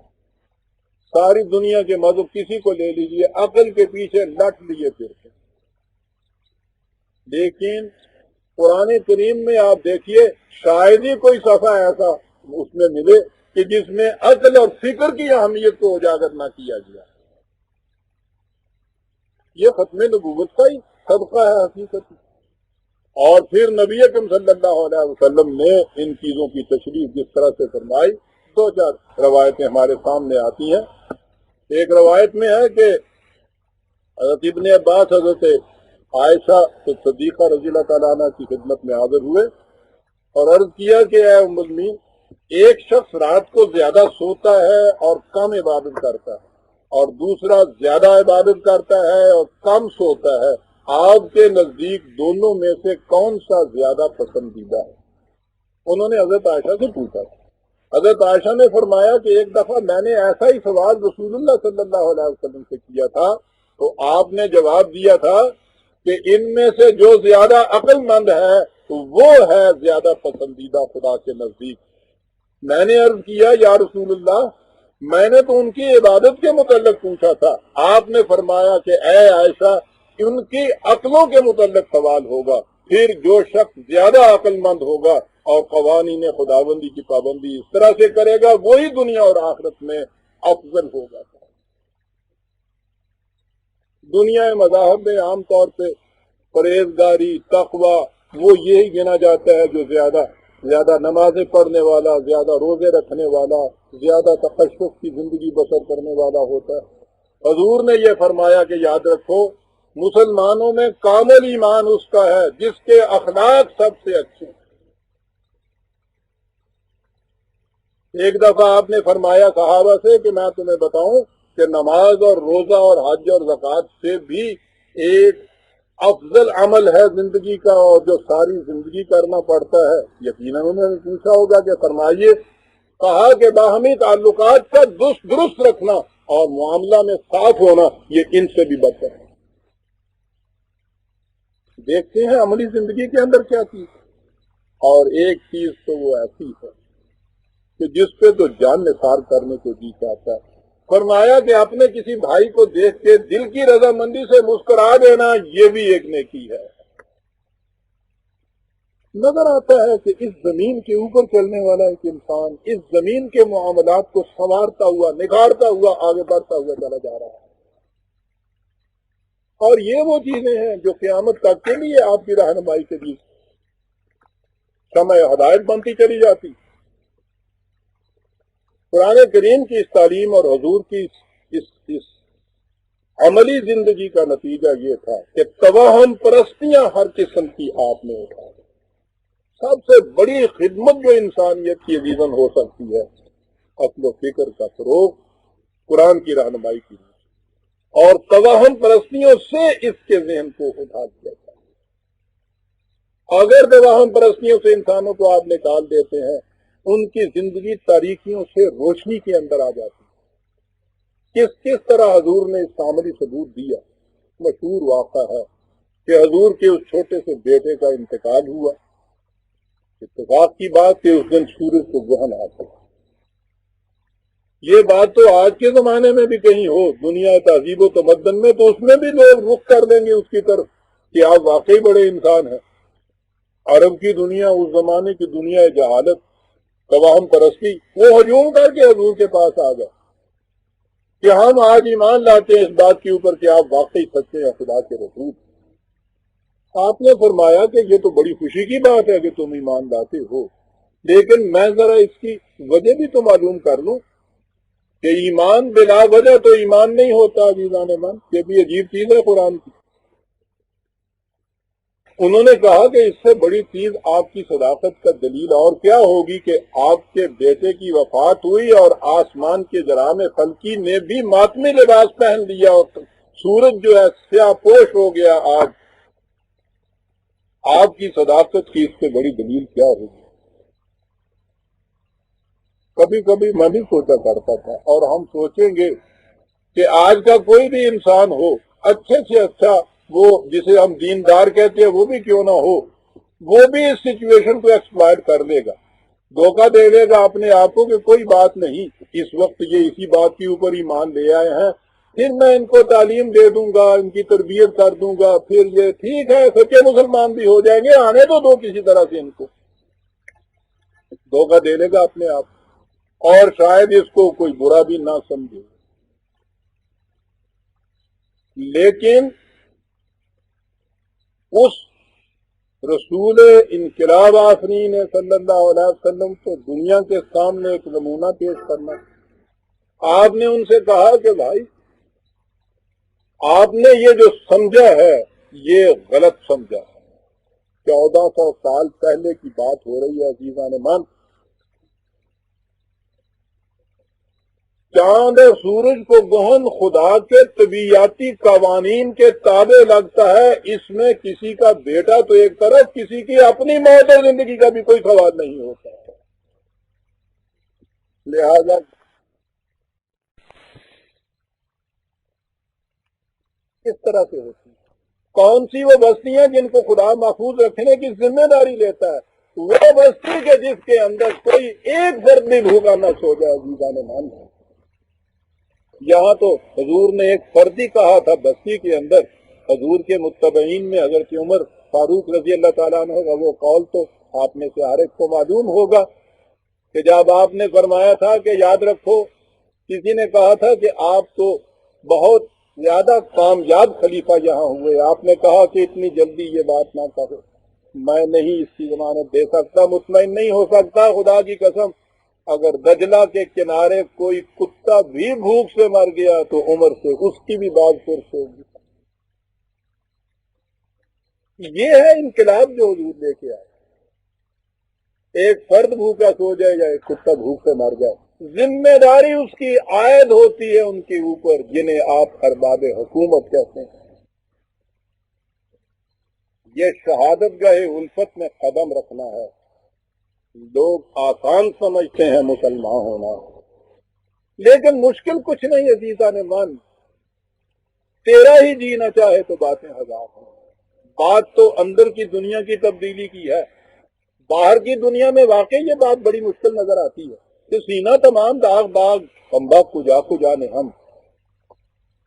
ساری دنیا کے مذہب کسی کو لے لیجئے، عقل کے پیچھے لٹ لیے پھرتے، لیکن قرآن کریم میں آپ دیکھیے شاید ہی کوئی صفحہ ایسا اس میں ملے کہ جس میں عقل اور فکر کی اہمیت کو اجاگر نہ کیا گیا۔ یہ ختم نبوت کا ہی صدقہ ہے حقیقت۔ اور پھر نبی اکرم صلی اللہ علیہ وسلم نے ان چیزوں کی تشریح جس طرح سے فرمائی، دو چار روایتیں ہمارے سامنے آتی ہیں۔ ایک روایت میں ہے کہ حضرت ابن عباس حضرت عائشہ صدیقہ رضی اللہ تعالیٰ عنہ کی خدمت میں حاضر ہوئے اور عرض کیا کہ اے ام المؤمنین، ایک شخص رات کو زیادہ سوتا ہے اور کم عبادت کرتا ہے، اور دوسرا زیادہ عبادت کرتا ہے اور کم سوتا ہے، آپ کے نزدیک دونوں میں سے کون سا زیادہ پسندیدہ ہے؟ انہوں نے حضرت عائشہ سے پوچھا۔ حضرت عائشہ نے فرمایا کہ ایک دفعہ میں نے ایسا ہی سوال رسول اللہ صلی اللہ علیہ وسلم سے کیا تھا تو آپ نے جواب دیا تھا کہ ان میں سے جو زیادہ عقل مند ہے وہ ہے زیادہ پسندیدہ خدا کے نزدیک۔ میں نے عرض کیا یا رسول اللہ، میں نے تو ان کی عبادت کے متعلق پوچھا تھا، آپ نے فرمایا کہ اے عائشہ ان کی عقلوں کے متعلق سوال ہوگا، پھر جو شخص زیادہ عقل مند ہوگا اور قوانین خداوندی کی پابندی اس طرح سے کرے گا وہی دنیا اور آخرت میں افضل ہوگا۔ دنیا مذاہب میں عام طور پہ پرہیزگاری، تقوی وہ یہی گنا جاتا ہے جو زیادہ نمازیں پڑھنے والا، زیادہ روزے رکھنے والا، زیادہ تخشف کی زندگی بسر کرنے والا ہوتا ہے۔ حضور نے یہ فرمایا کہ یاد رکھو مسلمانوں میں کامل ایمان اس کا ہے جس کے اخلاق سب سے اچھے۔ ایک دفعہ آپ نے فرمایا صحابہ سے کہ میں تمہیں بتاؤں کہ نماز اور روزہ اور حج اور زکوٰۃ سے بھی ایک افضل عمل ہے زندگی کا اور جو ساری زندگی کرنا پڑتا ہے۔ یقیناً انہوں نے پوچھا ہوگا کہ فرمائیے، کہا کہ باہمی تعلقات کا درست رکھنا اور معاملہ میں صاف ہونا یہ ان سے بھی بہتر ہے۔ دیکھتے ہیں عملی زندگی کے اندر کیا چیز ہے، اور ایک چیز تو وہ ایسی ہے کہ جس پہ تو جان نثار کرنے کو جی چاہتا ہے۔ فرمایا کہ اپنے کسی بھائی کو دیکھ کے دل کی رضامندی سے مسکرا دینا یہ بھی ایک نیکی ہے۔ نظر آتا ہے کہ اس زمین کے اوپر چلنے والا ایک انسان اس زمین کے معاملات کو سنوارتا ہوا، نکھارتا ہوا آگے بڑھتا ہوا چلا جا رہا ہے، اور یہ وہ چیزیں ہیں جو قیامت تک کے لیے آپ کی رہنمائی کے لیے شمع ہدایت بنتی چلی جاتی۔ قرآن کریم کی اس تعلیم اور حضور کی اس عملی زندگی کا نتیجہ یہ تھا کہ توہم پرستیاں ہر قسم کی آپ نے اٹھائی. سب سے بڑی خدمت جو انسانیت کی عزیزاً ہو سکتی ہے عقل و فکر کا فروغ، قرآن کی رہنمائی کی، اور توہم پرستیوں سے اس کے ذہن کو اٹھا دیا جائے. اگر توہم پرستیوں سے انسانوں کو آپ نکال دیتے ہیں، ان کی زندگی تاریکیوں سے روشنی کے اندر آ جاتی ہے. کس طرح حضور نے اس کا عملی ثبوت دیا؟ مشہور واقعہ ہے کہ حضور کے اس چھوٹے سے بیٹے کا انتقال ہوا. اتفاق کی بات کہ اس دن سورج کو گرہن آتا ہے. یہ بات تو آج کے زمانے میں بھی کہیں ہو دنیا تہذیب و تمدن میں، تو اس میں بھی لوگ رخ کر دیں گے اس کی طرف کہ آپ واقعی بڑے انسان ہیں. عرب کی دنیا، اس زمانے کی دنیا جہالت، توہم پرستی، وہ ہجوم کر کے حضور کے پاس آ گئے کہ ہم آج ایمان لاتے ہیں اس بات کے اوپر کہ آپ واقعی سچے ہیں خدا کے رسول. آپ نے فرمایا کہ یہ تو بڑی خوشی کی بات ہے کہ تم ایمان لاتے ہو، لیکن میں ذرا اس کی وجہ بھی تو معلوم کر لوں کہ ایمان بلا وجہ تو ایمان نہیں ہوتا. عزیزان من، یہ بھی عجیب چیز ہے قرآن کی. انہوں نے کہا کہ اس سے بڑی چیز آپ کی صداقت کا دلیل اور کیا ہوگی کہ آپ کے بیٹے کی وفات ہوئی اور آسمان کے جرام فلکی نے بھی ماتمی لباس پہن لیا اور سورج جو ہے سیاہ پوش ہو گیا. آج آپ کی صداقت کی اس سے بڑی دلیل کیا ہوگی؟ کبھی کبھی میں بھی سوچا کرتا تھا، اور ہم سوچیں گے کہ آج کا کوئی بھی انسان ہو، اچھے سے اچھا، وہ جسے ہم دیندار کہتے ہیں وہ بھی کیوں نہ ہو، وہ بھی اس سچویشن کو ایکسپلائٹ کر لے گا، دھوکہ دے لے گا اپنے آپ کو کہ کوئی بات نہیں، اس وقت یہ اسی بات کے اوپر ایمان لے آئے ہیں، پھر میں ان کو تعلیم دے دوں گا، ان کی تربیت کر دوں گا، پھر یہ ٹھیک ہے سچے مسلمان بھی ہو جائیں گے، آنے تو دو کسی طرح سے. ان کو دھوکہ دے لے گا اپنے آپ، اور شاید اس کو کوئی برا بھی نہ سمجھے. لیکن اس رسول انقلاب آفرین صلی اللہ علیہ وسلم کو دنیا کے سامنے ایک نمونہ پیش کرنا. آپ نے ان سے کہا کہ بھائی آپ نے یہ جو سمجھا ہے یہ غلط سمجھا ہے. 1400 سال پہلے کی بات ہو رہی ہے عزیزان من. چاند اور سورج کو گہن خدا کے طبیعیاتی قوانین کے تابع لگتا ہے. اس میں کسی کا بیٹا تو ایک طرف، کسی کی اپنی موت اور زندگی کا بھی کوئی سوال نہیں ہوتا. لہذا کس طرح سے ہوتی ہے؟ کون سی وہ بستیاں جن کو خدا محفوظ رکھنے کی ذمہ داری لیتا ہے؟ وہ بستی کے جس کے اندر کوئی ایک فرد بھی بھوکا نہ سو جائے. عزیزان مان، یہاں تو حضور نے ایک فرد ہی کہا تھا بستی کے اندر. حضور کے متبعین میں حضرت عمر فاروق رضی اللہ تعالیٰ عنہ کا وہ قول تو آپ میں سے ہر ایک کو معلوم ہوگا کہ جب آپ نے فرمایا تھا کہ یاد رکھو، کسی نے کہا تھا کہ آپ تو بہت زیادہ کامیاب خلیفہ یہاں ہوئے، آپ نے کہا کہ اتنی جلدی یہ بات نہ کہو، میں نہیں اس کی ضمانت دے سکتا، مطمئن نہیں ہو سکتا. خدا کی قسم اگر دجلہ کے کنارے کوئی کتا بھی بھوک سے مر گیا تو عمر سے اس کی بھی بات فرص ہوگی. یہ ہے انقلاب جو حضور لے کے آئے. ایک فرد بھوکا سو جائے یا ایک کتا بھوک سے مر جائے، ذمہ داری اس کی عائد ہوتی ہے ان کے اوپر جنہیں آپ ارباب حکومت کہتے ہیں. یہ شہادت گاہ الفت میں قدم رکھنا ہے. لوگ آسان سمجھتے ہیں مسلمان ہونا، لیکن مشکل کچھ نہیں. عزیزان من، تیرا ہی جینا چاہے تو باتیں ہزار ہیں. بات تو اندر کی دنیا کی تبدیلی کی ہے. باہر کی دنیا میں واقعی یہ بات بڑی مشکل نظر آتی ہے کہ سینہ تمام داغ باغ کمبا کجا کجا نے ہم.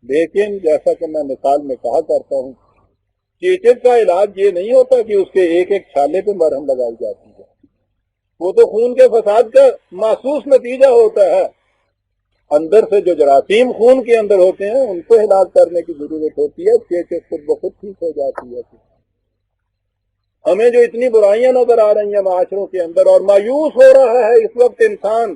لیکن جیسا کہ میں مثال میں کہا کرتا ہوں، چیچک کا علاج یہ نہیں ہوتا کہ اس کے ایک ایک چھالے پہ مرہم لگائی جاتی ہے، وہ تو خون کے فساد کا محسوس نتیجہ ہوتا ہے. اندر سے جو جراثیم خون کے اندر ہوتے ہیں ان کو علاج کرنے کی ضرورت ہوتی ہے. چیچک خود بخود ٹھیک ہو جاتی ہے. ہمیں جو اتنی برائیاں نظر آ رہی ہیں معاشروں کے اندر، اور مایوس ہو رہا ہے اس وقت انسان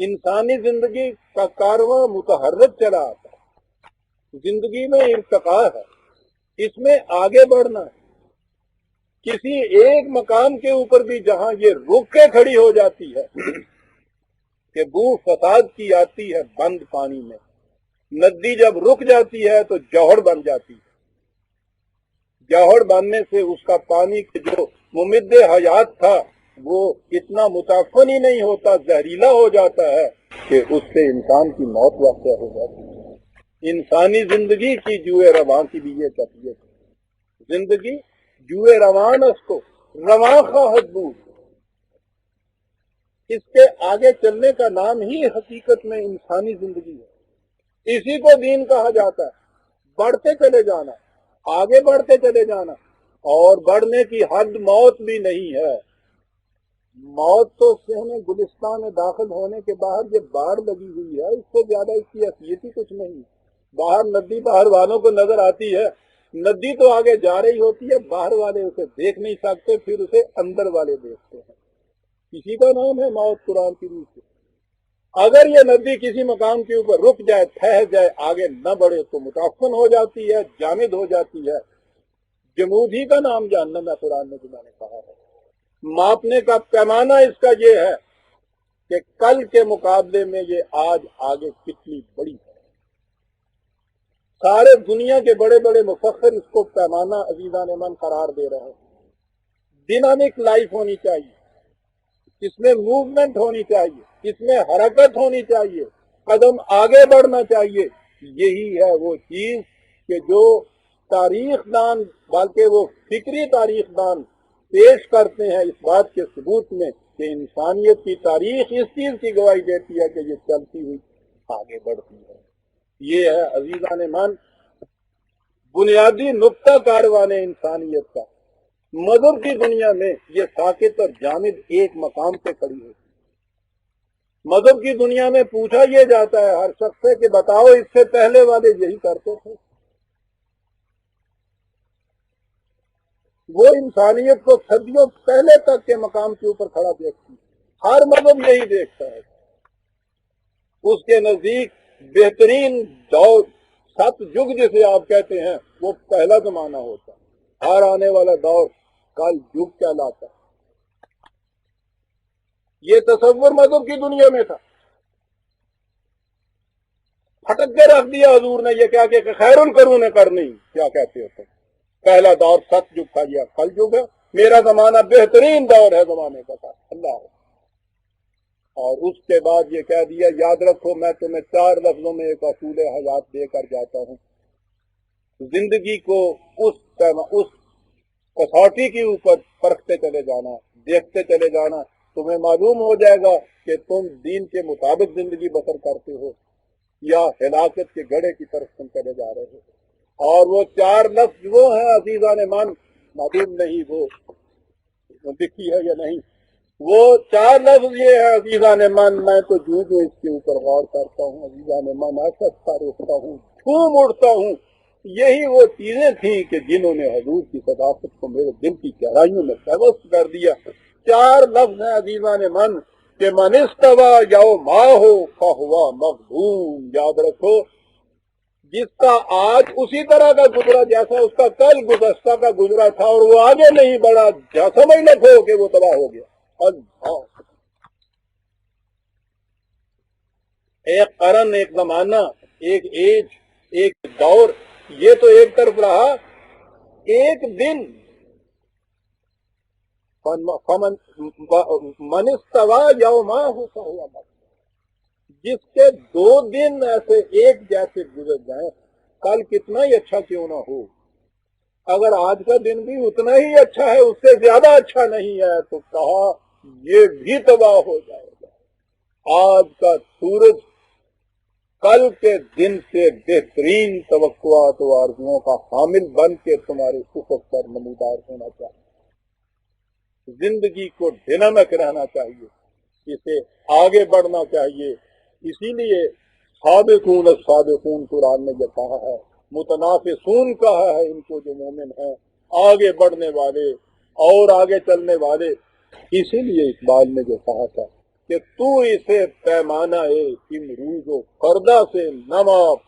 انسانی زندگی کا کارواں متحرک چلا آتا ہے، زندگی میں ارتقاء ہے، اس میں آگے بڑھنا ہے۔ کسی ایک مقام کے اوپر بھی جہاں یہ رک کے کھڑی ہو جاتی ہے کہ بو فساد کی آتی ہے بند پانی میں، ندی جب رک جاتی ہے تو جوہر بن جاتی ہے، جوہر بننے سے اس کا پانی جو ممد حیات تھا وہ اتنا متعفن ہی نہیں ہوتا، زہریلا ہو جاتا ہے کہ اس سے انسان کی موت واقع ہو جاتی ہے۔ انسانی زندگی کی جوئے رواں کی بھی یہ کیفیت ہے، زندگی جوئے روان اس کو رواں خواہد بود، اس کے آگے چلنے کا نام ہی حقیقت میں انسانی زندگی ہے، اسی کو دین کہا جاتا ہے۔ بڑھتے چلے جانا، آگے بڑھتے چلے جانا، اور بڑھنے کی حد موت بھی نہیں ہے۔ موت تو صحن گلستان میں داخل ہونے کے بعد یہ باڑ لگی ہوئی ہے، اس سے زیادہ اس کی حیثیت ہی کچھ نہیں۔ باہر ندی باہر والوں کو نظر آتی ہے، ندی تو آگے جا رہی ہوتی ہے، باہر والے اسے دیکھ نہیں سکتے، پھر اسے اندر والے دیکھتے ہیں، کسی کا نام ہے موت قرآن کی روح سے۔ اگر یہ ندی کسی مقام کے اوپر رک جائے، ٹھہر جائے، آگے نہ بڑھے تو متعفن ہو جاتی ہے، جامد ہو جاتی ہے۔ جمود ہی کا نام جہنم ہے، قرآن میں نے کہا ہے۔ ماپنے کا پیمانہ اس کا یہ ہے کہ کل کے مقابلے میں یہ آج آگے کتنی بڑی ہے۔ سارے دنیا کے بڑے بڑے مفکر اس کو پیمانہ عزیزان من قرار دے رہے ہیں۔ ڈینامک لائف ہونی چاہیے، اس میں موومنٹ ہونی چاہیے، اس میں حرکت ہونی چاہیے، قدم آگے بڑھنا چاہیے۔ یہی ہے وہ چیز کہ جو تاریخ دان، بلکہ وہ فکری تاریخ دان پیش کرتے ہیں اس بات کے ثبوت میں کہ انسانیت کی تاریخ اس چیز کی گواہی دیتی ہے کہ یہ چلتی ہوئی آگے بڑھتی ہے۔ یہ ہے عزیزان من بنیادی نقطہ کاروان انسانیت کا۔ مذہب کی دنیا میں یہ ساکت اور جامد ایک مقام پہ کھڑی ہے۔ مذہب کی دنیا میں پوچھا یہ جاتا ہے ہر شخص سے کہ بتاؤ اس سے پہلے والے یہی کرتے تھے؟ وہ انسانیت کو صدیوں پہلے تک کے مقام کے اوپر کھڑا دیکھتی ہے، ہر مذہب یہی دیکھتا ہے۔ اس کے نزدیک بہترین دور ست یگ جسے آپ کہتے ہیں وہ پہلا زمانہ ہوتا ہے، ہر آنے والا دور کل یگ کہلاتا ہے۔ یہ تصور مذہب کی دنیا میں تھا، پھٹک کے رکھ دیا حضور نے یہ کہا کہ خیر القرون کرنی، کیا کہتے ہوتے پہلا دور ست یگ تھا، یہ کل یگ ہے، میرا زمانہ بہترین دور ہے زمانے کا تھا اللہ۔ اور اس کے بعد یہ کہہ دیا یاد رکھو میں تمہیں 4 لفظوں میں ایک اصول حیات دے کر جاتا ہوں، زندگی کو اس کسوٹی کے اوپر پرکھتے چلے جانا، دیکھتے چلے جانا، تمہیں معلوم ہو جائے گا کہ تم دین کے مطابق زندگی بسر کرتے ہو یا ہلاکت کے گڑھے کی طرف تم چلے جا رہے ہو۔ اور وہ 4 لفظ وہ ہیں عزیزان من، معلوم نہیں وہ دکھی ہے یا نہیں، وہ 4 لفظ یہ ہے عزیزان من، میں تو جو اس کے اوپر غور کرتا ہوں عزیزان من آسکتا رکھتا ہوں، جھوم اٹھتا ہوں۔ یہی وہ چیزیں تھیں کہ جنہوں نے حضور کی صداقت کو میرے دل کی گہرائیوں میں پیوست کر دیا۔ 4 لفظ ہیں عزیزان من کہ من استوى یوماہ فہو مغبون، یاد رکھو جس کا آج اسی طرح کا گزرا جیسا اس کا کل گزشتہ کا گزرا تھا اور وہ آگے نہیں بڑھا، سمجھ رکھو کہ وہ تباہ ہو گیا۔ اللہ، ایک قرن، ایک زمانہ، ایک ایج، ایک دور، یہ تو ایک طرف رہا۔ ایک دن من استوى یوماہ فہو مغبون، جس کے 2 دن ایسے ایک جیسے گزر جائیں، کل کتنا ہی اچھا کیوں نہ ہو، اگر آج کا دن بھی اتنا ہی اچھا ہے، اس سے زیادہ اچھا نہیں ہے، تو کہا یہ بھی تباہ ہو جائے گا۔ آج کا سورج کل کے دن سے بہترین توقعات و آرزوؤں کا حامل بن کے تمہارے افق پر نمودار ہونا چاہیے۔ زندگی کو ڈینامک رہنا چاہیے، اسے آگے بڑھنا چاہیے۔ اسی لیے سابقون السابقون قرآن نے یہ کہا ہے، متنافسون کہا ہے ان کو جو مومن ہیں، آگے بڑھنے والے اور آگے چلنے والے۔ اسی لیے اقبال نے جو کہا تھا کہ تو اسے پیمانہ امروز و فردا سے نماپ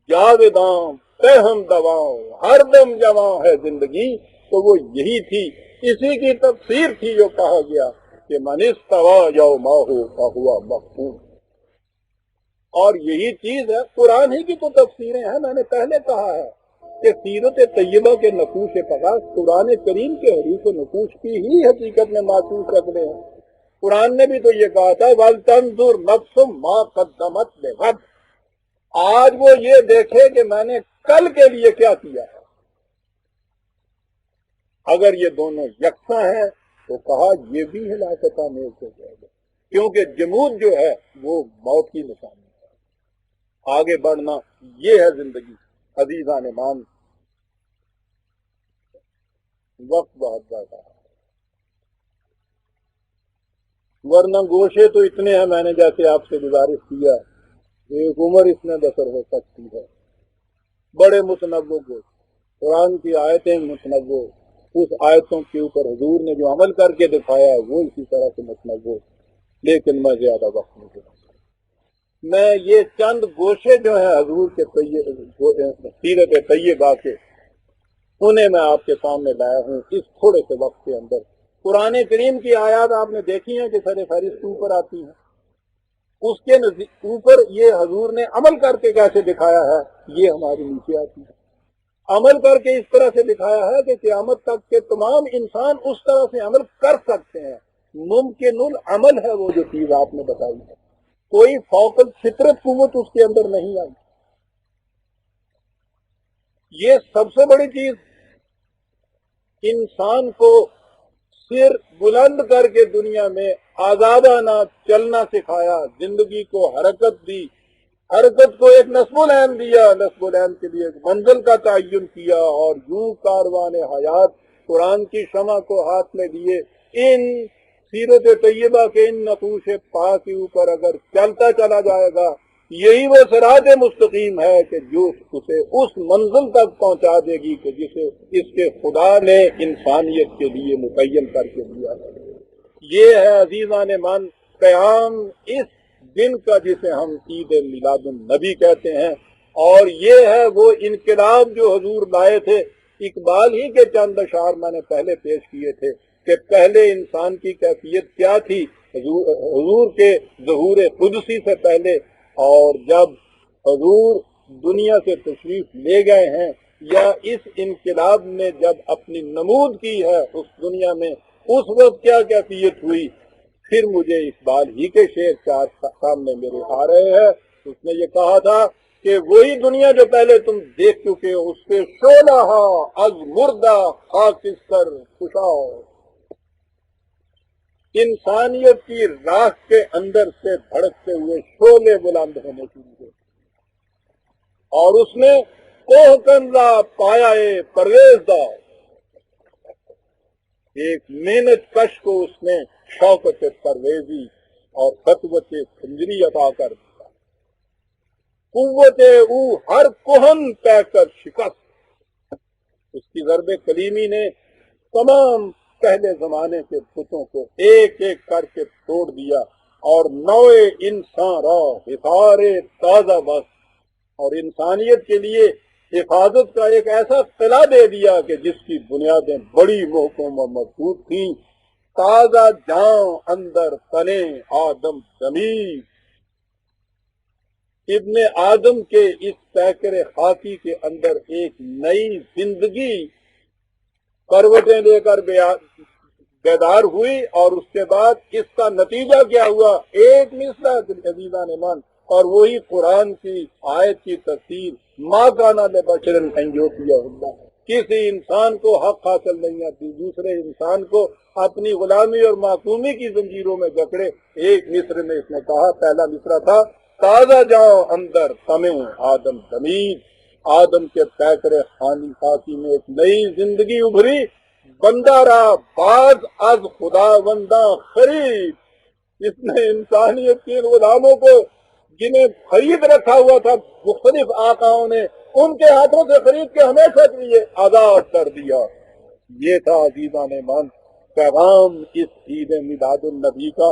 جاویداں پہم دواں ہر دم جواں ہے زندگی، تو وہ یہی تھی، اسی کی تفسیر تھی جو کہا گیا کہ من استوى یومہ فہو مغفور۔ اور یہی چیز ہے، قرآن ہی کی تو تفسیریں ہیں، میں نے پہلے کہا ہے کہ سیرت طیبہ کے نقوش پغاز قرآن کریم کے حروف و نقوش کی ہی حقیقت میں محسوس رکھتے ہیں۔ قرآن نے بھی تو یہ کہا تھا وَلْتَنْظُرْ نَفْسٌ مَا قَدَّمَتْ لِغَدٍ، آج وہ یہ دیکھے کہ میں نے کل کے لیے کیا کیا ہے۔ اگر یہ دونوں یکساں ہیں تو کہا یہ بھی ہلاکت آمیز ہو جائے گا، کیونکہ جمود جو ہے وہ موت کی نشانی ہے۔ آگے بڑھنا یہ ہے زندگی۔ عزیزان مان، وقت بہت زیادہ ہے، ورنہ گوشے تو اتنے ہیں، میں نے جیسے آپ سے گزارش کیا ایک عمر اس میں بسر ہو سکتی ہے۔ بڑے متنوع گوشے، قرآن کی آیتیں متنوع، اس آیتوں کے اوپر حضور نے جو عمل کر کے دکھایا وہ اسی طرح سے متنوع، لیکن میں زیادہ وقت نہیں دوں۔ میں یہ چند گوشے جو ہیں حضور کے سیرت طیبہ کے، انہیں میں آپ کے سامنے لایا ہوں اس تھوڑے سے وقت کے اندر۔ قرآن کریم کی آیات آپ نے دیکھی ہیں کہ سر فہرست اوپر آتی ہیں، اس کے اوپر یہ حضور نے عمل کر کے کیسے دکھایا ہے یہ ہماری نیچے آتی ہے۔ عمل کر کے اس طرح سے دکھایا ہے کہ قیامت تک کے تمام انسان اس طرح سے عمل کر سکتے ہیں، ممکن العمل ہے وہ جو چیز آپ نے بتائی ہے، کوئی فوق الفطرت قوت اس کے اندر نہیں آئی۔ یہ سب سے بڑی چیز، انسان کو سر بلند کر کے دنیا میں آزادانہ چلنا سکھایا، زندگی کو حرکت دی، حرکت کو ایک نصب العین دیا، نصب العین کے لیے ایک منزل کا تعین کیا، اور یوں کاروان حیات قرآن کی شمع کو ہاتھ میں دیے، ان سیرت طیبہ کے ان نقوش پاک کے اوپر اگر چلتا چلا جائے گا، یہی وہ صراط مستقیم ہے کہ جو اسے اس منزل تک پہنچا دے گی کہ جسے اس کے خدا نے انسانیت کے لیے متعین کر کے دیا ہے۔ یہ ہے عزیزان من قیام اس دن کا جسے ہم عید میلاد النبی کہتے ہیں، اور یہ ہے وہ انقلاب جو حضور لائے تھے۔ اقبال ہی کے چند اشعار میں نے پہلے پیش کیے تھے کہ پہلے انسان کی کیفیت کیا تھی حضور کے ظہور قدسی سے پہلے، اور جب حضور دنیا سے تشریف لے گئے ہیں، یا اس انقلاب نے جب اپنی نمود کی ہے اس دنیا میں، اس وقت کیا کیفیت ہوئی۔ پھر مجھے اقبال ہی کے شعر چار سامنے میرے آ رہے ہیں۔ اس نے یہ کہا تھا کہ وہی دنیا جو پہلے تم دیکھ چکے ہو، اس سے شعلہ از مردہ خاکستر خوشاؤ، انسانیت کی راکھ کے اندر سے بھڑکتے ہوئے شعلے بلند ہونے شروع ہوئے، اور اس نے کوہ کنزا پایا پرویزدار، ایک محنت کش کو اس نے شوکت پرویزی اور خطوت خنجری عطا کر دیا۔ قوت او ہر کوہن پہ کر شکست، اس کی ضرب کلیمی نے تمام پہلے زمانے کے بتوں کو ایک ایک کر کے توڑ دیا، اور نوع انسان را حفار تازہ بس، اور انسانیت کے لیے حفاظت کا ایک ایسا قلعہ دے دیا کہ جس کی بنیادیں بڑی محکم و مضبوط تھیں۔ تازہ جاں اندر تنے آدم زمین، ابن آدم کے اس پیکر خاکی کے اندر ایک نئی زندگی کروٹیں لے کر بیدار ہوئی، اور اس کے بعد اس کا نتیجہ کیا ہوا؟ ایک مصرع عزیزان من، اور وہی قرآن کی آیت کی تفسیر، ما کان لبشر ان یؤتیہ اللہ، کسی انسان کو حق حاصل نہیں آتی دوسرے انسان کو اپنی غلامی اور معصومی کی زنجیروں میں جکڑے۔ ایک مصر میں اس نے کہا، پہلا مصرع تھا تازہ جاؤ اندر تمیں آدم زمین، آدم کے پیکر خانی خاکی میں ایک نئی زندگی ابھری، بندہ را باز از خدا بندہ خرید، اس نے انسانیت کے غلاموں کو جنہیں خرید رکھا ہوا تھا مختلف آقاؤں نے، ان کے ہاتھوں سے خرید کے ہمیشہ کے لیے آزاد کر دیا۔ یہ تھا عزیزان من پیغام اس عید میلاد النبی کا۔